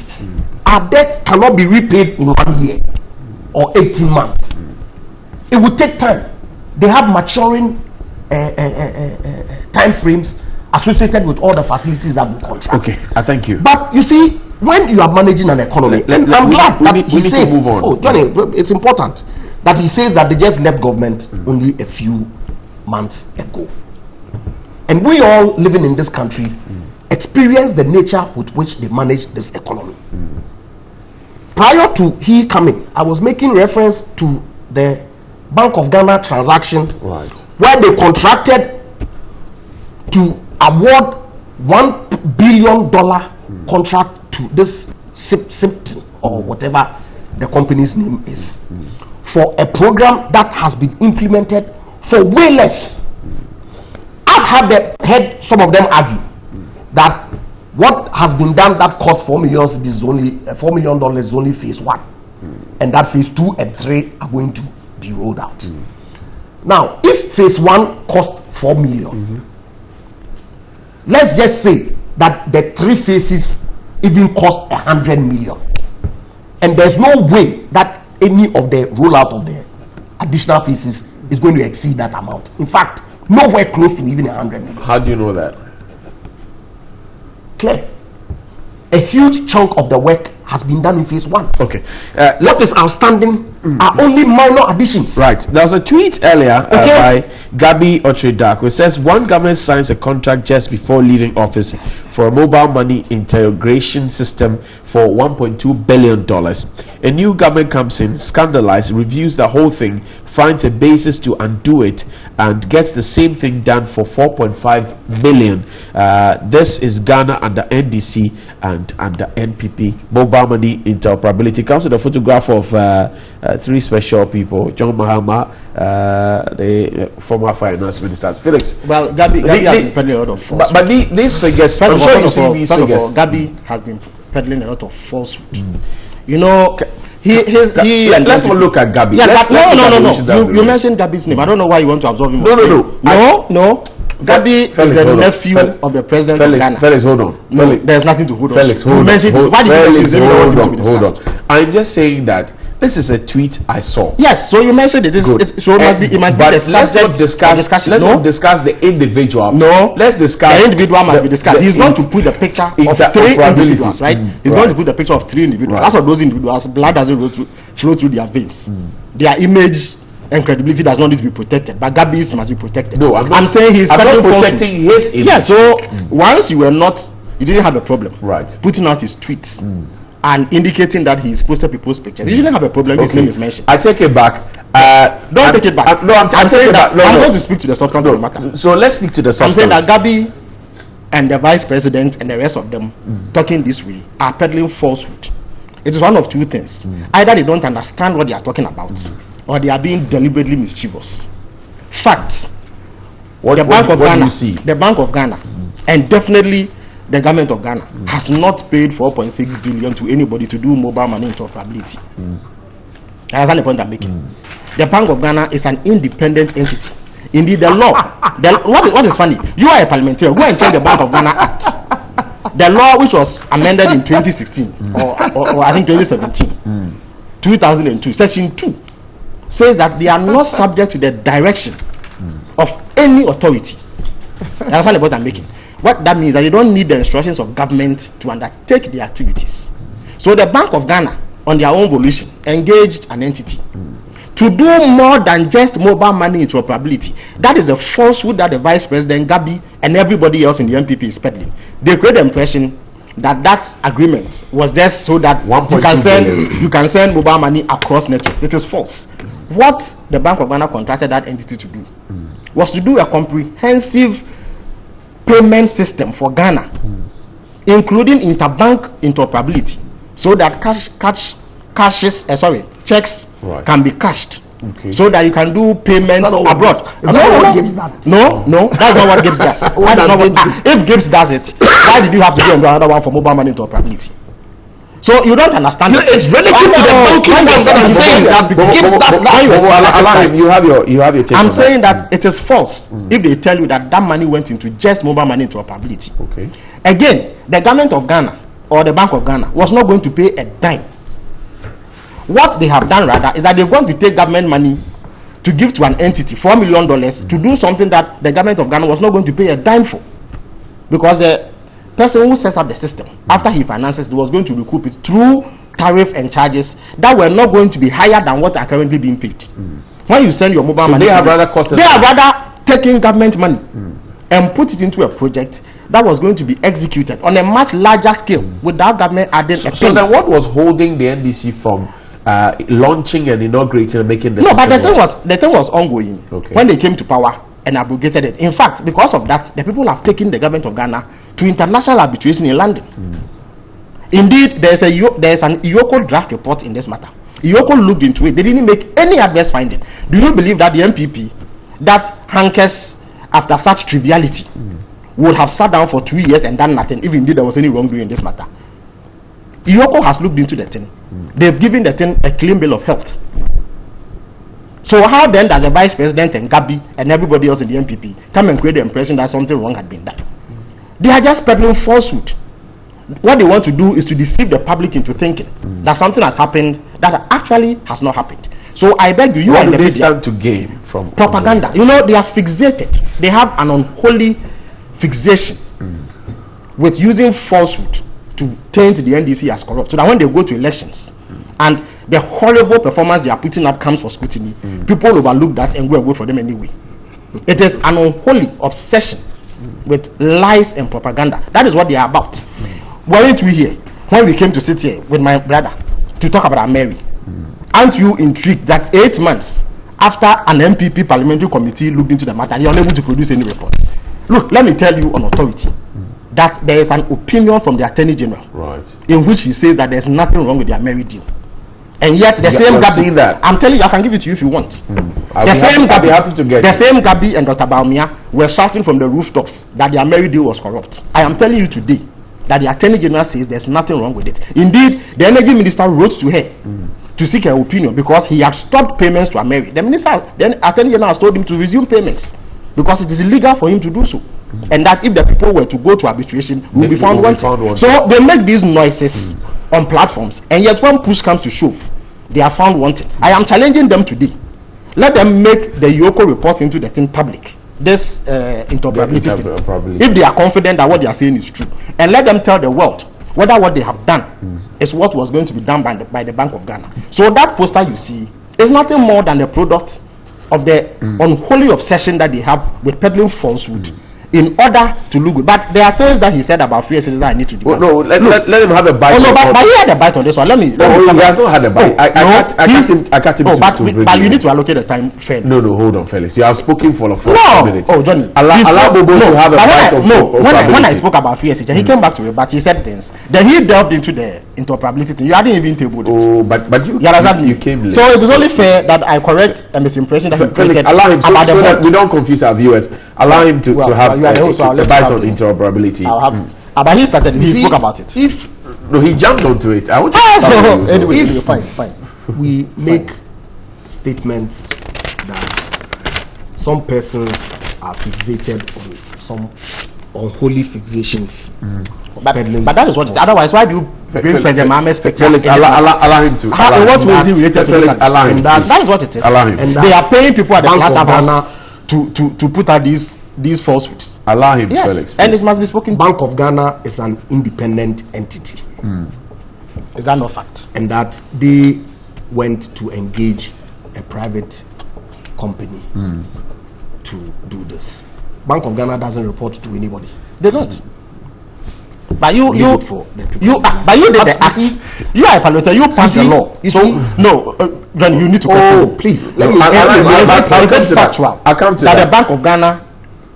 [SPEAKER 20] Our debt cannot be repaid in 1 year or 18 months. It will take time. They have maturing time frames associated with all the facilities that we contract.
[SPEAKER 2] Okay, I thank you.
[SPEAKER 20] But you see, when you are managing an economy, and I'm glad that he says, oh, Johnny, it's important that he says that they just left government only a few months ago. And we all living in this country experience the nature with which they manage this economy. Prior to he coming, I was making reference to the Bank of Ghana transaction,
[SPEAKER 2] right,
[SPEAKER 20] where they contracted to award $1 billion contract to this Simpton or whatever the company's name is for a program that has been implemented for way less. I've heard some of them argue that what has been done that cost $4 million is only $4 million is only phase 1, and that phase 2 and 3 are going to be rolled out. Now, if phase 1 cost $4 million, let's just say that the 3 phases even cost $100 million, and there's no way that any of the rollout of the additional phases is going to exceed that amount. In fact, nowhere close to even $100 million.
[SPEAKER 2] How do you know that?
[SPEAKER 20] Clear. A huge chunk of the work has been done in phase 1.
[SPEAKER 2] Okay.
[SPEAKER 20] What is outstanding
[SPEAKER 21] are only minor additions.
[SPEAKER 2] Right. There was a tweet earlier by Gabi Ochedak, which says one government signs a contract just before leaving office for a mobile money integration system for $1.2 billion. A new government comes in, scandalized, reviews the whole thing, finds a basis to undo it, and gets the same thing done for $4.5 million. This is Ghana under NDC and under NPP. Mobile money interoperability comes with a photograph of 3 special people: John Mahama, the former finance minister, Felix.
[SPEAKER 21] Well, Gabi has been peddling a lot of falsehood.
[SPEAKER 2] But these figures, I'm sure you see these figures.
[SPEAKER 21] First of all, Gabi has been peddling a lot of falsehood. You know, let's
[SPEAKER 2] not look at Gabi.
[SPEAKER 21] Yeah, no. You mentioned Gabi's name. I don't know why you want to absorb him. No. Gabi is the nephew of the president of Ghana.
[SPEAKER 2] Felix, hold on.
[SPEAKER 21] No, there's nothing to hold on.
[SPEAKER 2] Felix, hold on. Why did you mention him? Hold on. I'm just saying that this is a tweet I saw.
[SPEAKER 21] Yes, so you mentioned it. So it must be the subject of discussion.
[SPEAKER 2] Let's not discuss the individual.
[SPEAKER 21] No,
[SPEAKER 2] let's discuss
[SPEAKER 21] the individual must be discussed. He's going to put the picture of 3 individuals, right? He's going to put the picture of 3 individuals. That's what those individuals, blood doesn't flow through their veins. Their image and credibility does not need to be protected, but Gabi's must be protected.
[SPEAKER 2] No,
[SPEAKER 21] I'm saying he's
[SPEAKER 2] protecting his image.
[SPEAKER 21] Yeah, so once you didn't have a problem,
[SPEAKER 2] right?
[SPEAKER 21] Putting out his tweets and indicating that he's posted people's pictures. You shouldn't have a problem. His name is mentioned.
[SPEAKER 2] I take it back.
[SPEAKER 21] Don't take it back. I'm saying that I'm going to speak to the substance of the matter.
[SPEAKER 2] So let's speak to the substance.
[SPEAKER 21] I'm saying that Gabi and the vice president and the rest of them talking this way are peddling falsehood. It is one of 2 things. Either they don't understand what they are talking about, or they are being deliberately mischievous. Fact. The Bank of Ghana, and definitely the government of Ghana has not paid 4.6 billion to anybody to do mobile money interoperability. That's the point I'm making. The Bank of Ghana is an independent entity. Indeed, the law. What is funny? You are a parliamentarian. Go and check the Bank of Ghana Act. The law, which was amended in 2016 or I think 2017, 2002, Section 2, says that they are not subject to the direction of any authority. That's the point I'm making. What that means is that you don't need the instructions of government to undertake the activities. So the Bank of Ghana, on their own volition, engaged an entity to do more than just mobile money interoperability. That is a falsehood that the Vice President, Gabi, and everybody else in the NPP is peddling. They create the impression that agreement was just so that you can send mobile money across networks. It is false. What the Bank of Ghana contracted that entity to do was to do a comprehensive payment system for Ghana, including interbank interoperability, so that checks can be cashed, so that you can do payments abroad. No, that's not what Gibbs does. If Gibbs does it, why did you have to do another one for mobile money interoperability? So you don't understand.
[SPEAKER 2] It's relative to the banking that I'm saying that Gibbs does that. You have your take.
[SPEAKER 21] I'm saying that it is false if they tell you that money went into just mobile money interoperability.
[SPEAKER 2] Okay.
[SPEAKER 21] Again, the government of Ghana or the Bank of Ghana was not going to pay a dime. What they have done rather is that they're going to take government money to give to an entity $4 million to do something that the government of Ghana was not going to pay a dime for, because the person who sets up the system after he finances it was going to recoup it through tariff and charges that were not going to be higher than what are currently being paid. When you send your mobile money,
[SPEAKER 2] they are rather
[SPEAKER 21] taking government money and put it into a project that was going to be executed on a much larger scale without government adding a penny.
[SPEAKER 2] So then what was holding the NDC from launching and inaugurating and making this?
[SPEAKER 21] No, but the thing was ongoing when they came to power and abrogated it. In fact, because of that, the people have taken the government of Ghana to international arbitration in London. Indeed, there's an IOCO draft report in this matter. IOCO looked into it. They didn't make any adverse finding. Do you believe that the MPP that hankers after such triviality would have sat down for 2 years and done nothing if indeed there was any wrongdoing in this matter? IOCO has looked into the thing. They've given the thing a clean bill of health. So how then does the Vice President and Gabi and everybody else in the MPP come and create the impression that something wrong had been done? They are just peddling falsehood. What they want to do is to deceive the public into thinking that something has happened that actually has not happened. So I beg you,
[SPEAKER 2] what do they stand to gain from
[SPEAKER 21] propaganda? You know, they are fixated. They have an unholy fixation with using falsehood to taint the NDC as corrupt, so that when they go to elections and the horrible performance they are putting up comes for scrutiny, people overlook that and go and vote for them anyway. It is an unholy obsession with lies and propaganda. That is what they are about. Weren't we here when we came to sit here with my brother to talk about Mary? Aren't you intrigued that 8 months after an MPP parliamentary committee looked into the matter, they are unable to produce any report? Look, let me tell you on authority that there is an opinion from the Attorney General in which he says that there's nothing wrong with their Mary deal. And yet the same Gabi, I'm telling you, I can give it to you if you want. The same Gabi and Dr. Baumia were shouting from the rooftops that their Mary deal was corrupt. I am telling you today that the Attorney General says there's nothing wrong with it. Indeed, the Energy Minister wrote to her to seek her opinion because he had stopped payments to Mary. The Attorney General has told him to resume payments because it is illegal for him to do so. And that if the people were to go to arbitration, will be found wanted. So they make these noises on platforms, and yet when push comes to shove, they are found wanting. I am challenging them today. Let them make the Yoko report into the thing public. This interoperability thing. If they are confident that what they are saying is true, and let them tell the world whether what they have done is what was going to be done by the Bank of Ghana. So that poster you see is nothing more than the product of the unholy obsession that they have with peddling falsehood in order to look good. But there are things that he said about free that I need to do.
[SPEAKER 2] Well, no, let him have a bite.
[SPEAKER 21] Oh, no, but he had a bite on this one. He
[SPEAKER 2] has not had a bite. I can't
[SPEAKER 21] but you need to allocate the time fairly.
[SPEAKER 2] No, hold on, Felix. You have spoken for 4 minutes.
[SPEAKER 21] Oh, Johnny.
[SPEAKER 2] Allow Bobo to have a bite of
[SPEAKER 21] when I spoke about free he came back to it, but he said things. Then he delved into the interoperability thing. You hadn't even tabled it.
[SPEAKER 2] Oh, but you came late.
[SPEAKER 21] So it is only fair that I correct a misimpression that he created.
[SPEAKER 2] Allow him so that we don't confuse our viewers. Allow him to have a bite on interoperability.
[SPEAKER 21] But he started. He spoke about it.
[SPEAKER 2] He jumped onto it. I want
[SPEAKER 21] to anyway,
[SPEAKER 20] fine. We make statements that some persons are fixated on some unholy fixation.
[SPEAKER 21] But that is what it is. Otherwise, why do you bring President Mohammed's picture?
[SPEAKER 2] Allow him to.
[SPEAKER 21] In what way is he related to this? That is what it is.
[SPEAKER 2] And
[SPEAKER 21] they are paying people at the Plaza House to put out these falsehoods.
[SPEAKER 2] Allow him.
[SPEAKER 21] Yes,
[SPEAKER 2] Felix,
[SPEAKER 21] and it must be spoken.
[SPEAKER 20] Bank of Ghana is an independent entity.
[SPEAKER 21] Is that not fact?
[SPEAKER 20] And that they went to engage a private company to do this. Bank of Ghana doesn't report to anybody.
[SPEAKER 21] They don't. But you did the act. You are a parliamentarian. You passed the law. You see, no. Then you need to question.
[SPEAKER 20] Please,
[SPEAKER 21] let me. Is it factual that the Bank of Ghana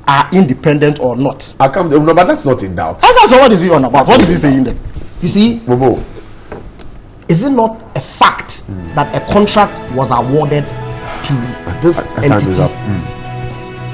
[SPEAKER 21] are independent or not?
[SPEAKER 2] No, but that's not in doubt.
[SPEAKER 21] So what is he on about? What is he saying then?
[SPEAKER 20] You see,
[SPEAKER 2] Bobo,
[SPEAKER 20] is it not a fact that a contract was awarded to this entity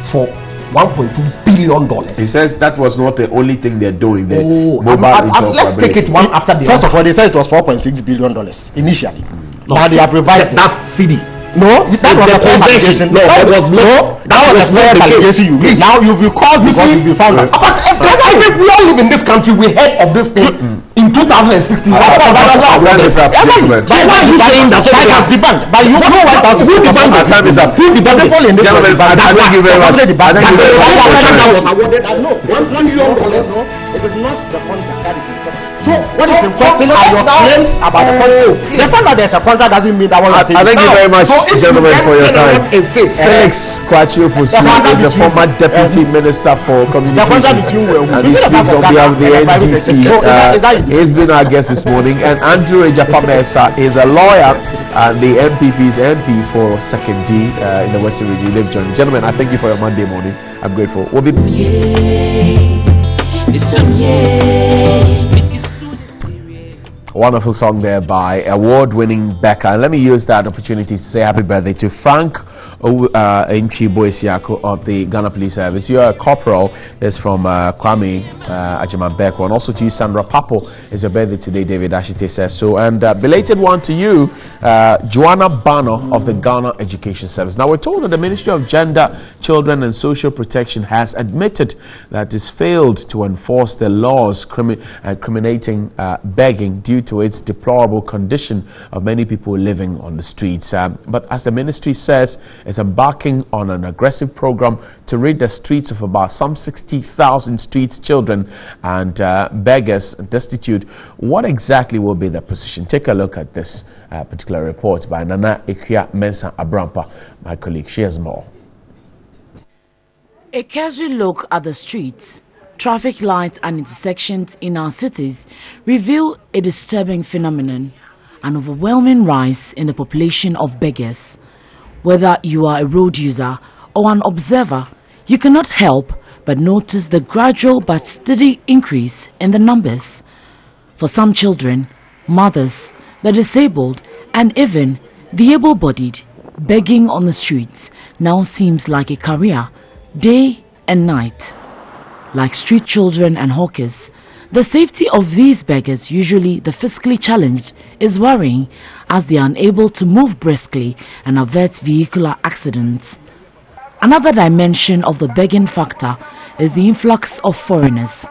[SPEAKER 20] for $1.2 billion?
[SPEAKER 2] He says that was not the only thing they're doing.
[SPEAKER 21] Let's take it one after the other. First of all, they said it was $4.6 billion initially. Now they have revised
[SPEAKER 20] it. That's CD.
[SPEAKER 21] No, that was the first allegation. That was the first allegation you made. Now you've recalled because you've been found out.
[SPEAKER 20] But we all live in this country. We heard of this thing in 2016.
[SPEAKER 21] Why are you saying that? But you know what out to say.
[SPEAKER 2] Time is up.
[SPEAKER 21] People in this country.
[SPEAKER 2] Thank you very much.
[SPEAKER 21] It is not the contract that is in question. So what is in question are your claims about the contract. The fact that there's a contract doesn't mean that one is saying.
[SPEAKER 2] Thank you very much, gentlemen, for your time. Felix Kwachiofosu is a former Deputy Minister for Communications and he speaks on behalf of the NDC. He's been our guest this morning, and Andrew Ejapamesa is a lawyer and the MPP's MP for 2nd D in the Western Region. Live John. Gentlemen, I thank you for your Monday morning. I'm grateful. We'll be wonderful song there by award-winning Becca. And let me use that opportunity to say happy birthday to Frank Nchibo of the Ghana Police Service. You are a corporal. That's from Kwame Ajimabeko. And also to you, Sandra Papo. It's your birthday today, David Ashite says so. And belated one to you, Joanna Bano of the Ghana Education Service. Now, we're told that the Ministry of Gender, Children and Social Protection has admitted that it's failed to enforce the laws criminating begging due to its deplorable condition of many people living on the streets. But as the ministry says, it's embarking on an aggressive program to rid the streets of about some 60,000 street children and beggars destitute. What exactly will be the position? Take a look at this A particular report by Nana Ekia Mensa Abrampa. My colleague shares more.
[SPEAKER 4] A casual look at the streets, traffic lights and intersections in our cities reveal a disturbing phenomenon, an overwhelming rise in the population of beggars. Whether you are a road user or an observer, you cannot help but notice the gradual but steady increase in the numbers. For some children, mothers, the disabled, and even the able-bodied, begging on the streets now seems like a career, day and night. Like street children and hawkers, the safety of these beggars, usually the physically challenged, is worrying as they are unable to move briskly and avert vehicular accidents. Another dimension of the begging factor is the influx of foreigners.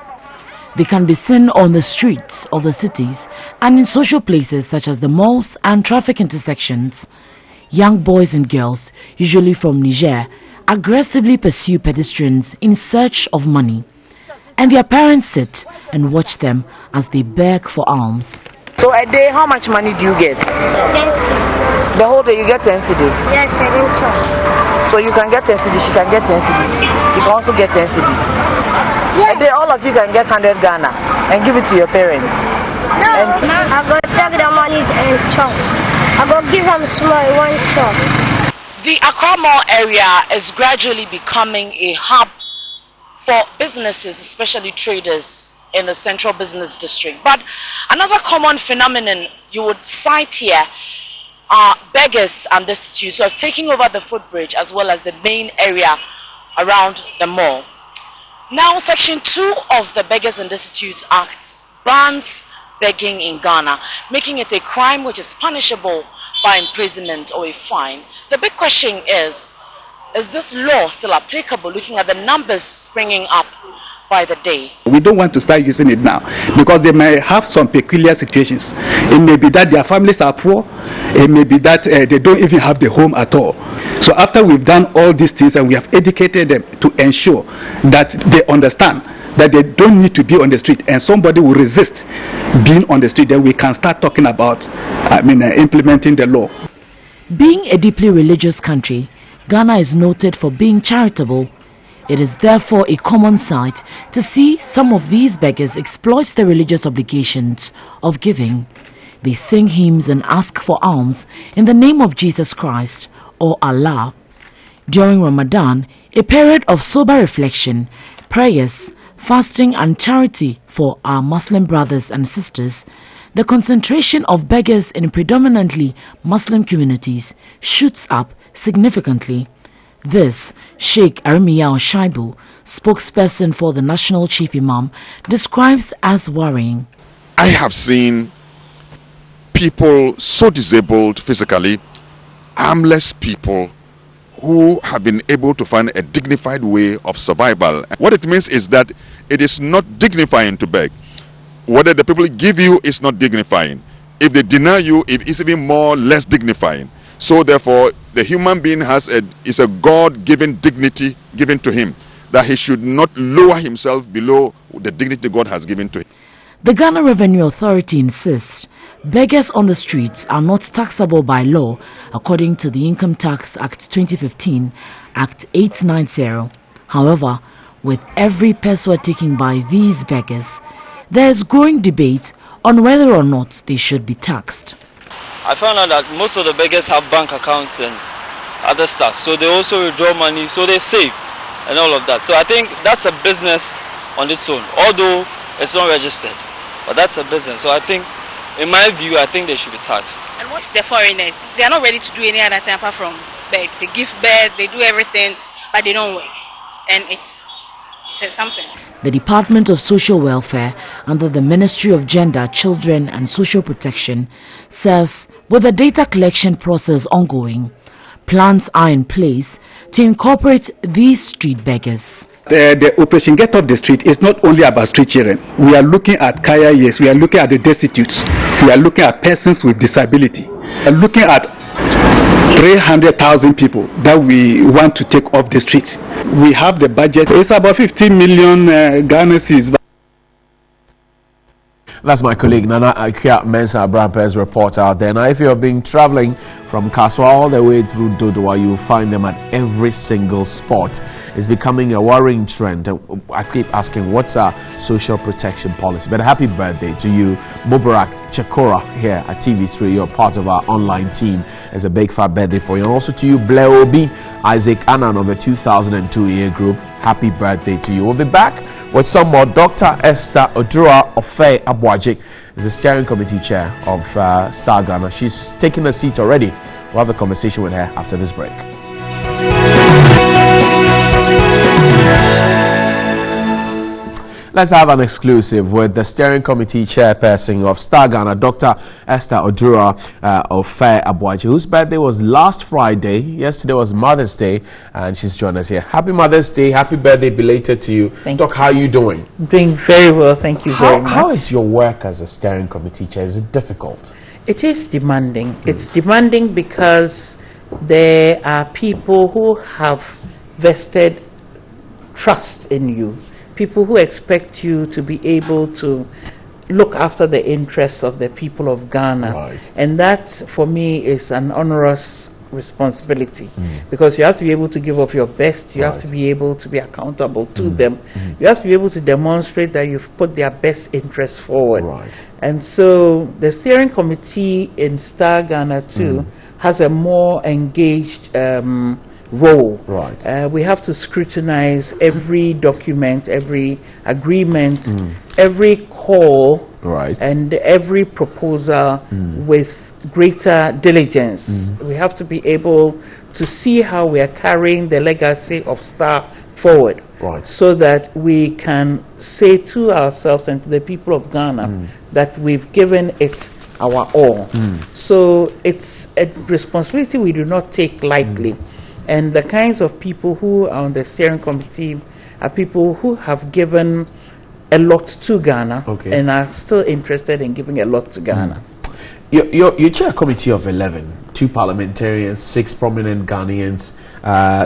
[SPEAKER 4] They can be seen on the streets of the cities and in social places such as the malls and traffic intersections. Young boys and girls, usually from Niger, aggressively pursue pedestrians in search of money, and their parents sit and watch them as they beg for alms.
[SPEAKER 5] So a day, how much money do you get? Yes. The whole day you get 10 cedis? Yes, I think so. So you can get 10 cedis, she can get 10 cedis. You can also get 10 cedis. Yes. A day, all of you can get 100 Ghana and give it to your parents.
[SPEAKER 22] No, I go take the money and chop. I go give them small one chop.
[SPEAKER 4] The Accra Mall area is gradually becoming a hub for businesses, especially traders in the central business district. But another common phenomenon you would cite here are beggars and destitutes who have taken over the footbridge as well as the main area around the mall. Now, Section 2 of the Beggars and Destitutes Act bans begging in Ghana, making it a crime which is punishable by imprisonment or a fine. The big question is this law still applicable, looking at the numbers springing up by the day?
[SPEAKER 23] We don't want to start using it now because they may have some peculiar situations. It may be that their families are poor. It may be that they don't even have the home at all. So after we've done all these things and we have educated them to ensure that they understand that they don't need to be on the street and somebody will resist being on the street, then we can start talking about implementing the law.
[SPEAKER 4] Being a deeply religious country, Ghana is noted for being charitable. It is therefore a common sight to see some of these beggars exploit the religious obligations of giving. They sing hymns and ask for alms in the name of Jesus Christ or Allah. During Ramadan, a period of sober reflection, prayers, fasting and charity for our Muslim brothers and sisters, the concentration of beggars in predominantly Muslim communities shoots up significantly. This, Sheikh Arimiya Shaibu, spokesperson for the National Chief Imam, describes as worrying.
[SPEAKER 24] I have seen people so disabled physically, armless people who have been able to find a dignified way of survival. What it means is that it is not dignifying to beg. Whatever the people give you is not dignifying. If they deny you, it is even more less dignifying. So therefore, the human being is a God-given dignity given to him, that he should not lower himself below the dignity God has given to him.
[SPEAKER 4] The Ghana Revenue Authority insists beggars on the streets are not taxable by law according to the Income Tax Act 2015, Act 890. However, with every peso taken by these beggars, there is growing debate on whether or not they should be taxed.
[SPEAKER 25] I found out that most of the beggars have bank accounts and other stuff, so they also withdraw money, so they save and all of that. So I think that's a business on its own, although it's not registered, but that's a business. So I think, in my view, I think they should be taxed.
[SPEAKER 26] And what's the foreigners? They are not ready to do any other thing apart from beg. They give birth, they do everything, but they don't work, and it's something.
[SPEAKER 4] The Department of Social Welfare, under the Ministry of Gender, Children and Social Protection, says with the data collection process ongoing, plans are in place to incorporate these street beggars.
[SPEAKER 23] The Operation Get Off the Street is not only about street children. We are looking at Kaya, we are looking at the destitutes, we are looking at persons with disability, we are looking at 300,000 people that we want to take off the street. We have the budget, it's about 15 million Ghana cedis.
[SPEAKER 2] That's my colleague Nana Akia Mensa Brampers report out there. Now, if you have been traveling from Kaswa all the way through Dodowa, you'll find them at every single spot. It's becoming a worrying trend. I keep asking, what's our social protection policy? But a happy birthday to you, Mubarak Chakora, here at TV3. You're part of our online team. It's a big fat birthday for you. And also to you, Bleobi Isaac Annan of the 2002 year group. Happy birthday to you. We'll be back with some more. Dr. Esther Odura Ofe Abuajik is the steering committee chair of Star Ghana. She's taken a seat already. We'll have a conversation with her after this break. Let's have an exclusive with the steering committee chairperson of Star Ghana, Dr. Esther Odura Ofe Abuajik, whose birthday was last Friday. Yesterday was Mother's Day, and she's joined us here. Happy Mother's Day. Happy birthday belated to you. Doc, how are you doing?
[SPEAKER 4] I'm doing very well. Thank you very much.
[SPEAKER 2] How is your work as a steering committee chair? Is it difficult?
[SPEAKER 4] It is demanding. It's demanding because there are people who have vested trust in you. People who expect you to be able to look after the interests of the people of Ghana. Right. And that, for me, is an onerous responsibility because you have to be able to give of your best. You have to be able to be accountable to them. You have to be able to demonstrate that you've put their best interests forward. Right. And so the steering committee in Star Ghana too has a more engaged role. Right. We have to scrutinize every document, every agreement, every call, and every proposal with greater diligence. We have to be able to see how we are carrying the legacy of Star forward, so that we can say to ourselves and to the people of Ghana that we've given it our all. So it's a responsibility we do not take lightly. And the kinds of people who are on the steering committee are people who have given a lot to Ghana and are still interested in giving a lot to Ghana.
[SPEAKER 2] You chair a committee of 11, 2 parliamentarians, 6 prominent Ghanaians.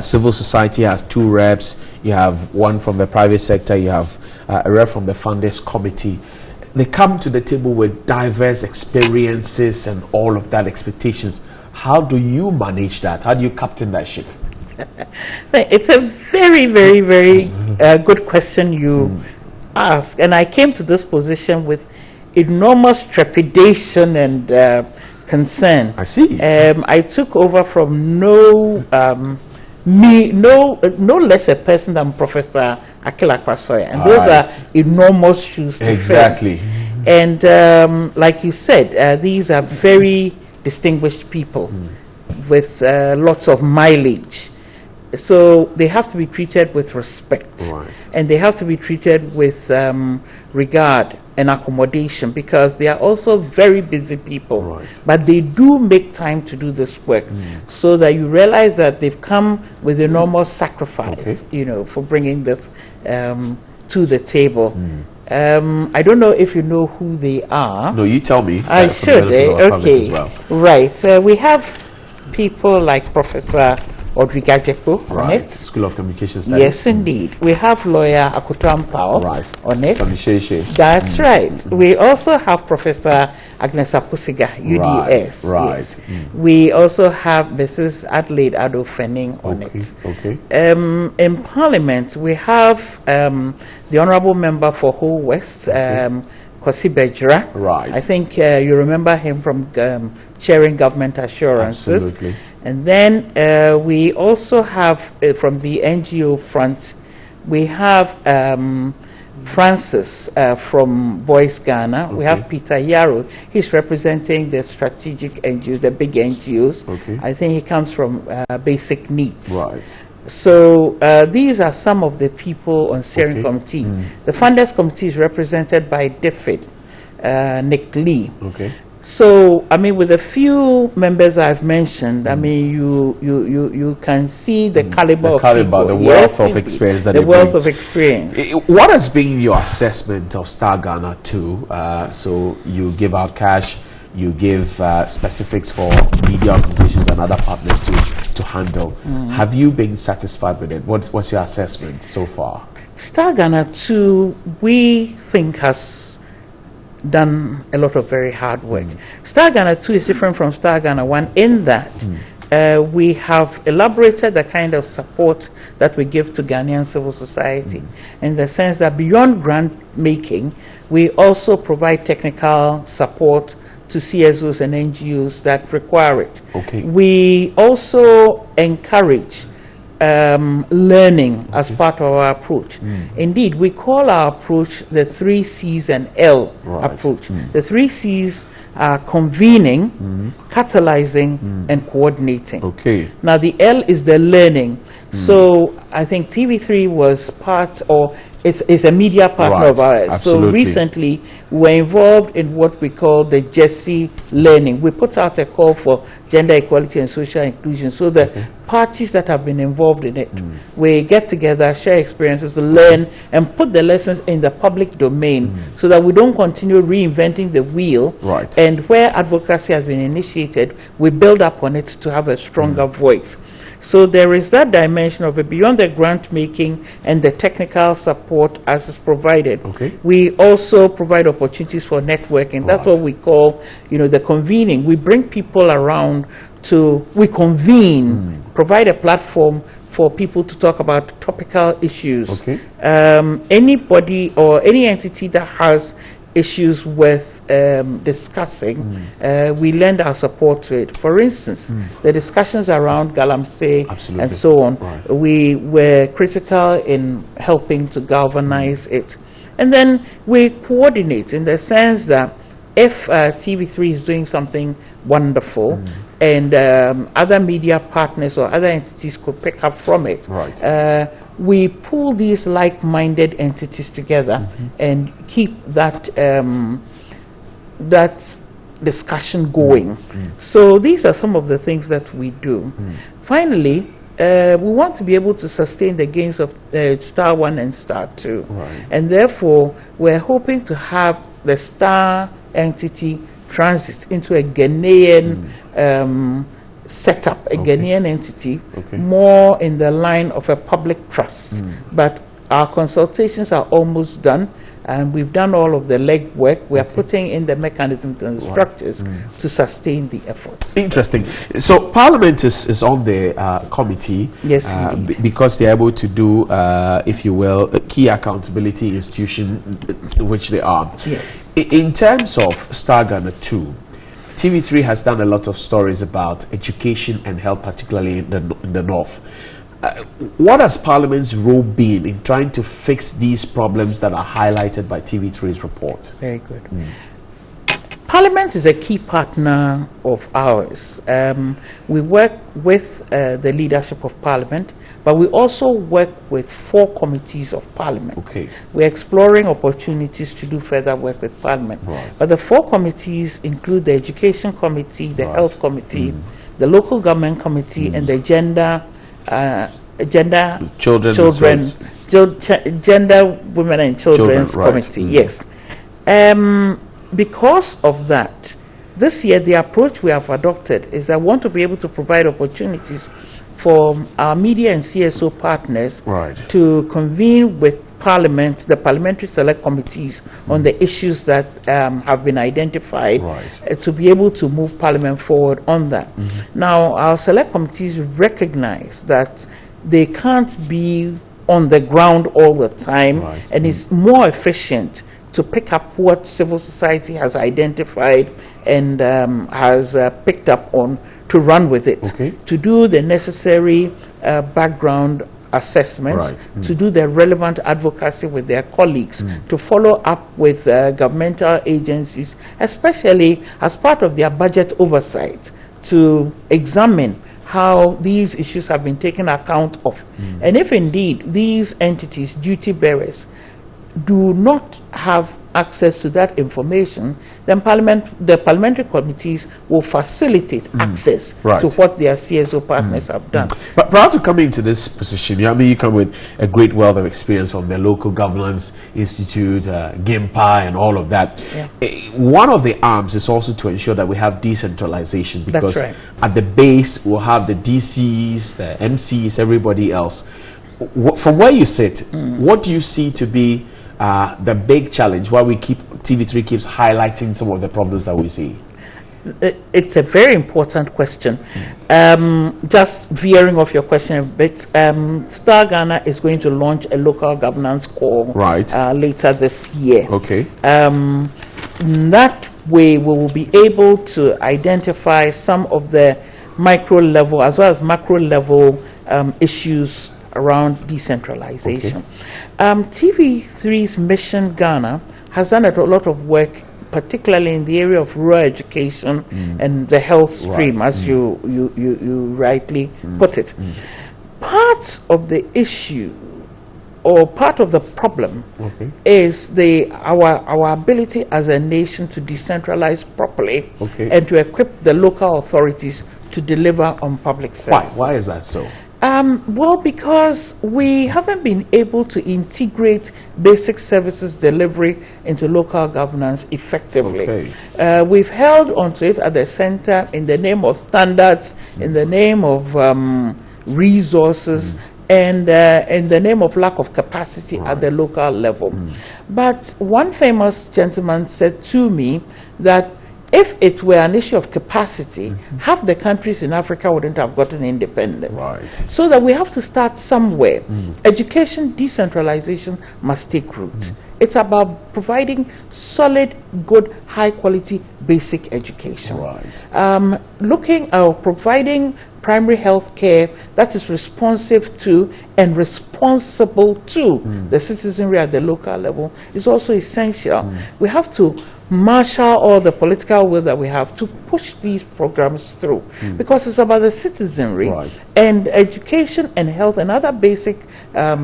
[SPEAKER 2] Civil society has 2 reps. You have 1 from the private sector. You have a rep from the funders committee. They come to the table with diverse experiences and all of that, expectations. How do you manage that? How do you captain that ship?
[SPEAKER 4] It's a very, very, very good question you ask. And I came to this position with enormous trepidation and concern.
[SPEAKER 2] I see.
[SPEAKER 4] I took over from no less a person than Professor Akila Kwasoya. And those are enormous shoes to fill.
[SPEAKER 2] Exactly.
[SPEAKER 4] And like you said, these are very distinguished people with lots of mileage. So they have to be treated with respect. And they have to be treated with regard and accommodation because they are also very busy people. But they do make time to do this work so that you realize that they've come with enormous sacrifice, you know, for bringing this to the table. I don't know if you know who they are.
[SPEAKER 2] No, you tell me.
[SPEAKER 4] I should. Okay. Well. Right. We have people like Professor Odriga Jeko on it.
[SPEAKER 2] School of Communication Studies.
[SPEAKER 4] Yes, indeed. We have lawyer Akutrampao on it. That's right. We also have Professor Agnes Apusiga, UDS. Yes. We also have Mrs. Adelaide Ado-Fenning on it. In Parliament, we have the Honourable Member for Whole West, Kwasi Bejra. I think you remember him from chairing government assurances.
[SPEAKER 2] Absolutely.
[SPEAKER 4] And then we also have, from the NGO front, we have Francis from Voice Ghana. We have Peter Yaro. He's representing the strategic NGOs, the big NGOs. I think he comes from Basic Needs. So these are some of the people on steering committee. The funders committee is represented by David Nick Lee. So, I mean, with a few members I've mentioned, I mean, you can see the caliber of people.
[SPEAKER 2] The wealth of experience that
[SPEAKER 4] the wealth of experience.
[SPEAKER 2] What has been your assessment of Star Ghana 2? So you give out cash, you give specifics for media organizations and other partners to handle. Have you been satisfied with it? What's your assessment so far?
[SPEAKER 4] Star Ghana 2, we think, has
[SPEAKER 6] done a lot of very hard work. Star Ghana 2 is different from Star Ghana 1 in that we have elaborated the kind of support that we give to Ghanaian civil society, in the sense that beyond grant making, we also provide technical support to CSOs and NGOs that require it.
[SPEAKER 2] Okay.
[SPEAKER 6] We also encourage learning as part of our approach. Indeed, we call our approach the 3 C's and L approach. The 3 C's are convening, catalyzing, and coordinating.
[SPEAKER 2] Okay.
[SPEAKER 6] Now, the L is the learning. So I think TV3 was part, or is a media partner of ours.
[SPEAKER 2] Absolutely.
[SPEAKER 6] So recently, we were involved in what we call the Jesse Learning. We put out a call for gender equality and social inclusion, so the parties that have been involved in it, we get together, share experiences, learn, and put the lessons in the public domain, so that we don't continue reinventing the wheel.
[SPEAKER 2] Right.
[SPEAKER 6] And where advocacy has been initiated, we build up on it to have a stronger voice. So there is that dimension of it beyond the grant making and the technical support as is provided. We also provide opportunities for networking. That's what we call, the convening. We bring people around we convene, provide a platform for people to talk about topical issues. Anybody or any entity that has issues with discussing, we lend our support to it. For instance, the discussions around Galamsey and so on, we were critical in helping to galvanize it. And then we coordinate in the sense that if TV3 is doing something wonderful, and other media partners or other entities could pick up from it, we pull these like-minded entities together and keep that that discussion going. So these are some of the things that we do. Finally, we want to be able to sustain the gains of Star 1 and Star 2. And therefore, we're hoping to have the Star entity transit into a Ghanaian setup, a Ghanaian entity, more in the line of a public trust. But our consultations are almost done, and we've done all of the legwork. We are putting in the mechanisms and structures to sustain the efforts.
[SPEAKER 2] Interesting. So Parliament is on the committee,
[SPEAKER 6] yes,
[SPEAKER 2] because they're able to do, if you will, a key accountability institution, which they are.
[SPEAKER 6] Yes.
[SPEAKER 2] In terms of Star Ghana 2, TV3 has done a lot of stories about education and health, particularly in the north. What has Parliament's role been in trying to fix these problems that are highlighted by TV3's report?
[SPEAKER 6] Very good. Parliament is a key partner of ours. We work with the leadership of Parliament, but we also work with 4 committees of Parliament. We're exploring opportunities to do further work with Parliament. But the 4 committees include the Education Committee, the Health Committee, the Local Government Committee, and the Gender, Women and Children's Committee. Yes. Because of that, this year the approach we have adopted is I want to be able to provide opportunities for our media and CSO partners to convene with Parliament, the parliamentary select committees, on the issues that have been identified, to be able to move Parliament forward on that. Now, our select committees recognize that they can't be on the ground all the time, and it's more efficient to pick up what civil society has identified and has picked up on, to run with it, to do the necessary background assessments, to do the relevant advocacy with their colleagues, to follow up with governmental agencies, especially as part of their budget oversight, to examine how these issues have been taken account of. And if indeed these entities, duty bearers, do not have access to that information, then the parliamentary committees will facilitate access to what their CSO partners have done.
[SPEAKER 2] But prior to coming into this position, you come with a great wealth of experience from the Local Governance Institute, GIMPA, and all of that. One of the arms is also to ensure that we have decentralization, because at the base we'll have the DCs, the MCs, everybody else. From where you sit, what do you see to be the big challenge? Why TV3 keeps highlighting some of the problems that we see?
[SPEAKER 6] It's a very important question. Just veering off your question a bit, Star Ghana is going to launch a local governance call later this year.
[SPEAKER 2] Okay.
[SPEAKER 6] That way we will be able to identify some of the micro level as well as macro level issues around decentralization. TV3's Mission Ghana has done a lot of work, particularly in the area of rural education and the health stream, as you rightly put it. Part of the issue or part of the problem is our ability as a nation to decentralize properly and to equip the local authorities to deliver on public services.
[SPEAKER 2] Why is that so?
[SPEAKER 6] Well, because we haven't been able to integrate basic services delivery into local governance effectively. We've held onto it at the center in the name of standards, in the name of resources, and in the name of lack of capacity at the local level. But one famous gentleman said to me that if it were an issue of capacity, half the countries in Africa wouldn't have gotten independence. So that we have to start somewhere. Education decentralization must take root. It's about providing solid, good, high-quality basic education. Looking at providing primary health care that is responsive to and responsible to the citizenry at the local level is also essential. We have to marshal all the political will that we have to push these programs through, because it's about the citizenry, and education and health and other basic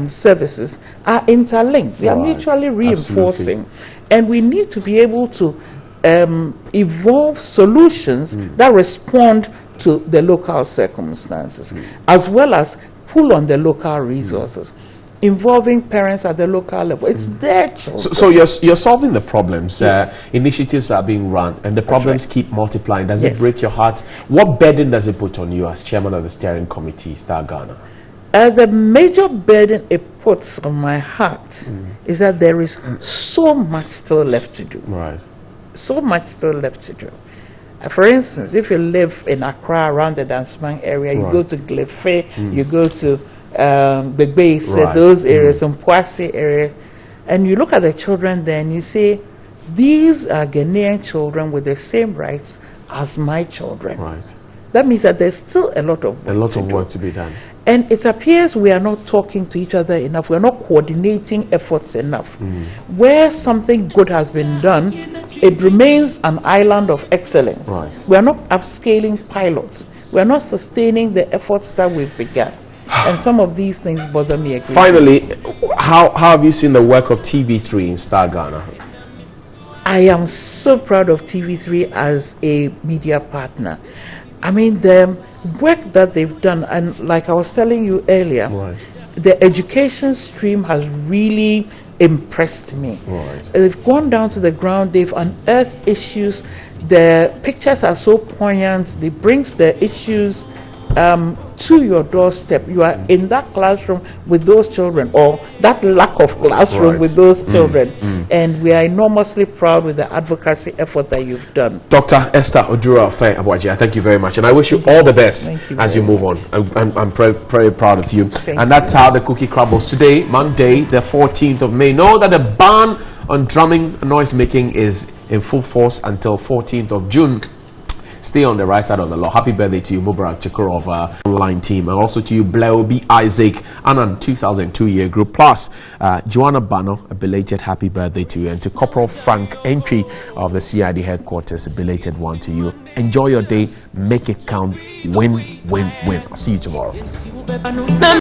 [SPEAKER 6] services are interlinked. They are mutually reinforcing. And we need to be able to evolve solutions that respond to the local circumstances, as well as pull on the local resources, involving parents at the local level. It's their children.
[SPEAKER 2] So you're solving the problems. Initiatives are being run, and the problems keep multiplying. Does it break your heart? What burden does it put on you as chairman of the steering committee, Star Ghana?
[SPEAKER 6] The major burden it puts on my heart is that there is so much still left to do. So much still left to do. For instance, if you live in Accra, around the Dansman area, you go to Glefe, you go to the base, those areas, Mpoase area, and you look at the children there and you say, these are Ghanaian children with the same rights as my children. That means that there's still a lot of
[SPEAKER 2] work to be done.
[SPEAKER 6] And it appears we are not talking to each other enough. We're not coordinating efforts enough. Where something good has been done, it remains an island of excellence. We are not upscaling pilots. We are not sustaining the efforts that we've begun. And some of these things bother me.
[SPEAKER 2] Finally, how have you seen the work of TV3 in Star Ghana?
[SPEAKER 6] I am so proud of TV3 as a media partner. I mean, the work that they've done, and like I was telling you earlier, the education stream has really impressed me. They've gone down to the ground, they've unearthed issues, the pictures are so poignant, they brings the issues to your doorstep. You are in that classroom with those children, or that lack of classroom with those children. And we are enormously proud with the advocacy effort that you've done.
[SPEAKER 2] Dr. Esther Oduor-Afe Aboagye, thank you very much. And I wish you all the best as you move on. I'm very proud of you. And that's how the cookie crumbles today, Monday, the 14th of May. Know that the ban on drumming and noise making is in full force until 14th of June. Stay on the right side of the law. Happy birthday to you, Mubarak Chikoro of our online team, and also to you, Blair B. Isaac, and on 2002 year group. Plus, Joanna Bano, a belated happy birthday to you, and to Corporal Frank Entry of the CID headquarters, a belated one to you. Enjoy your day, make it count, win, win, win. I'll see you tomorrow.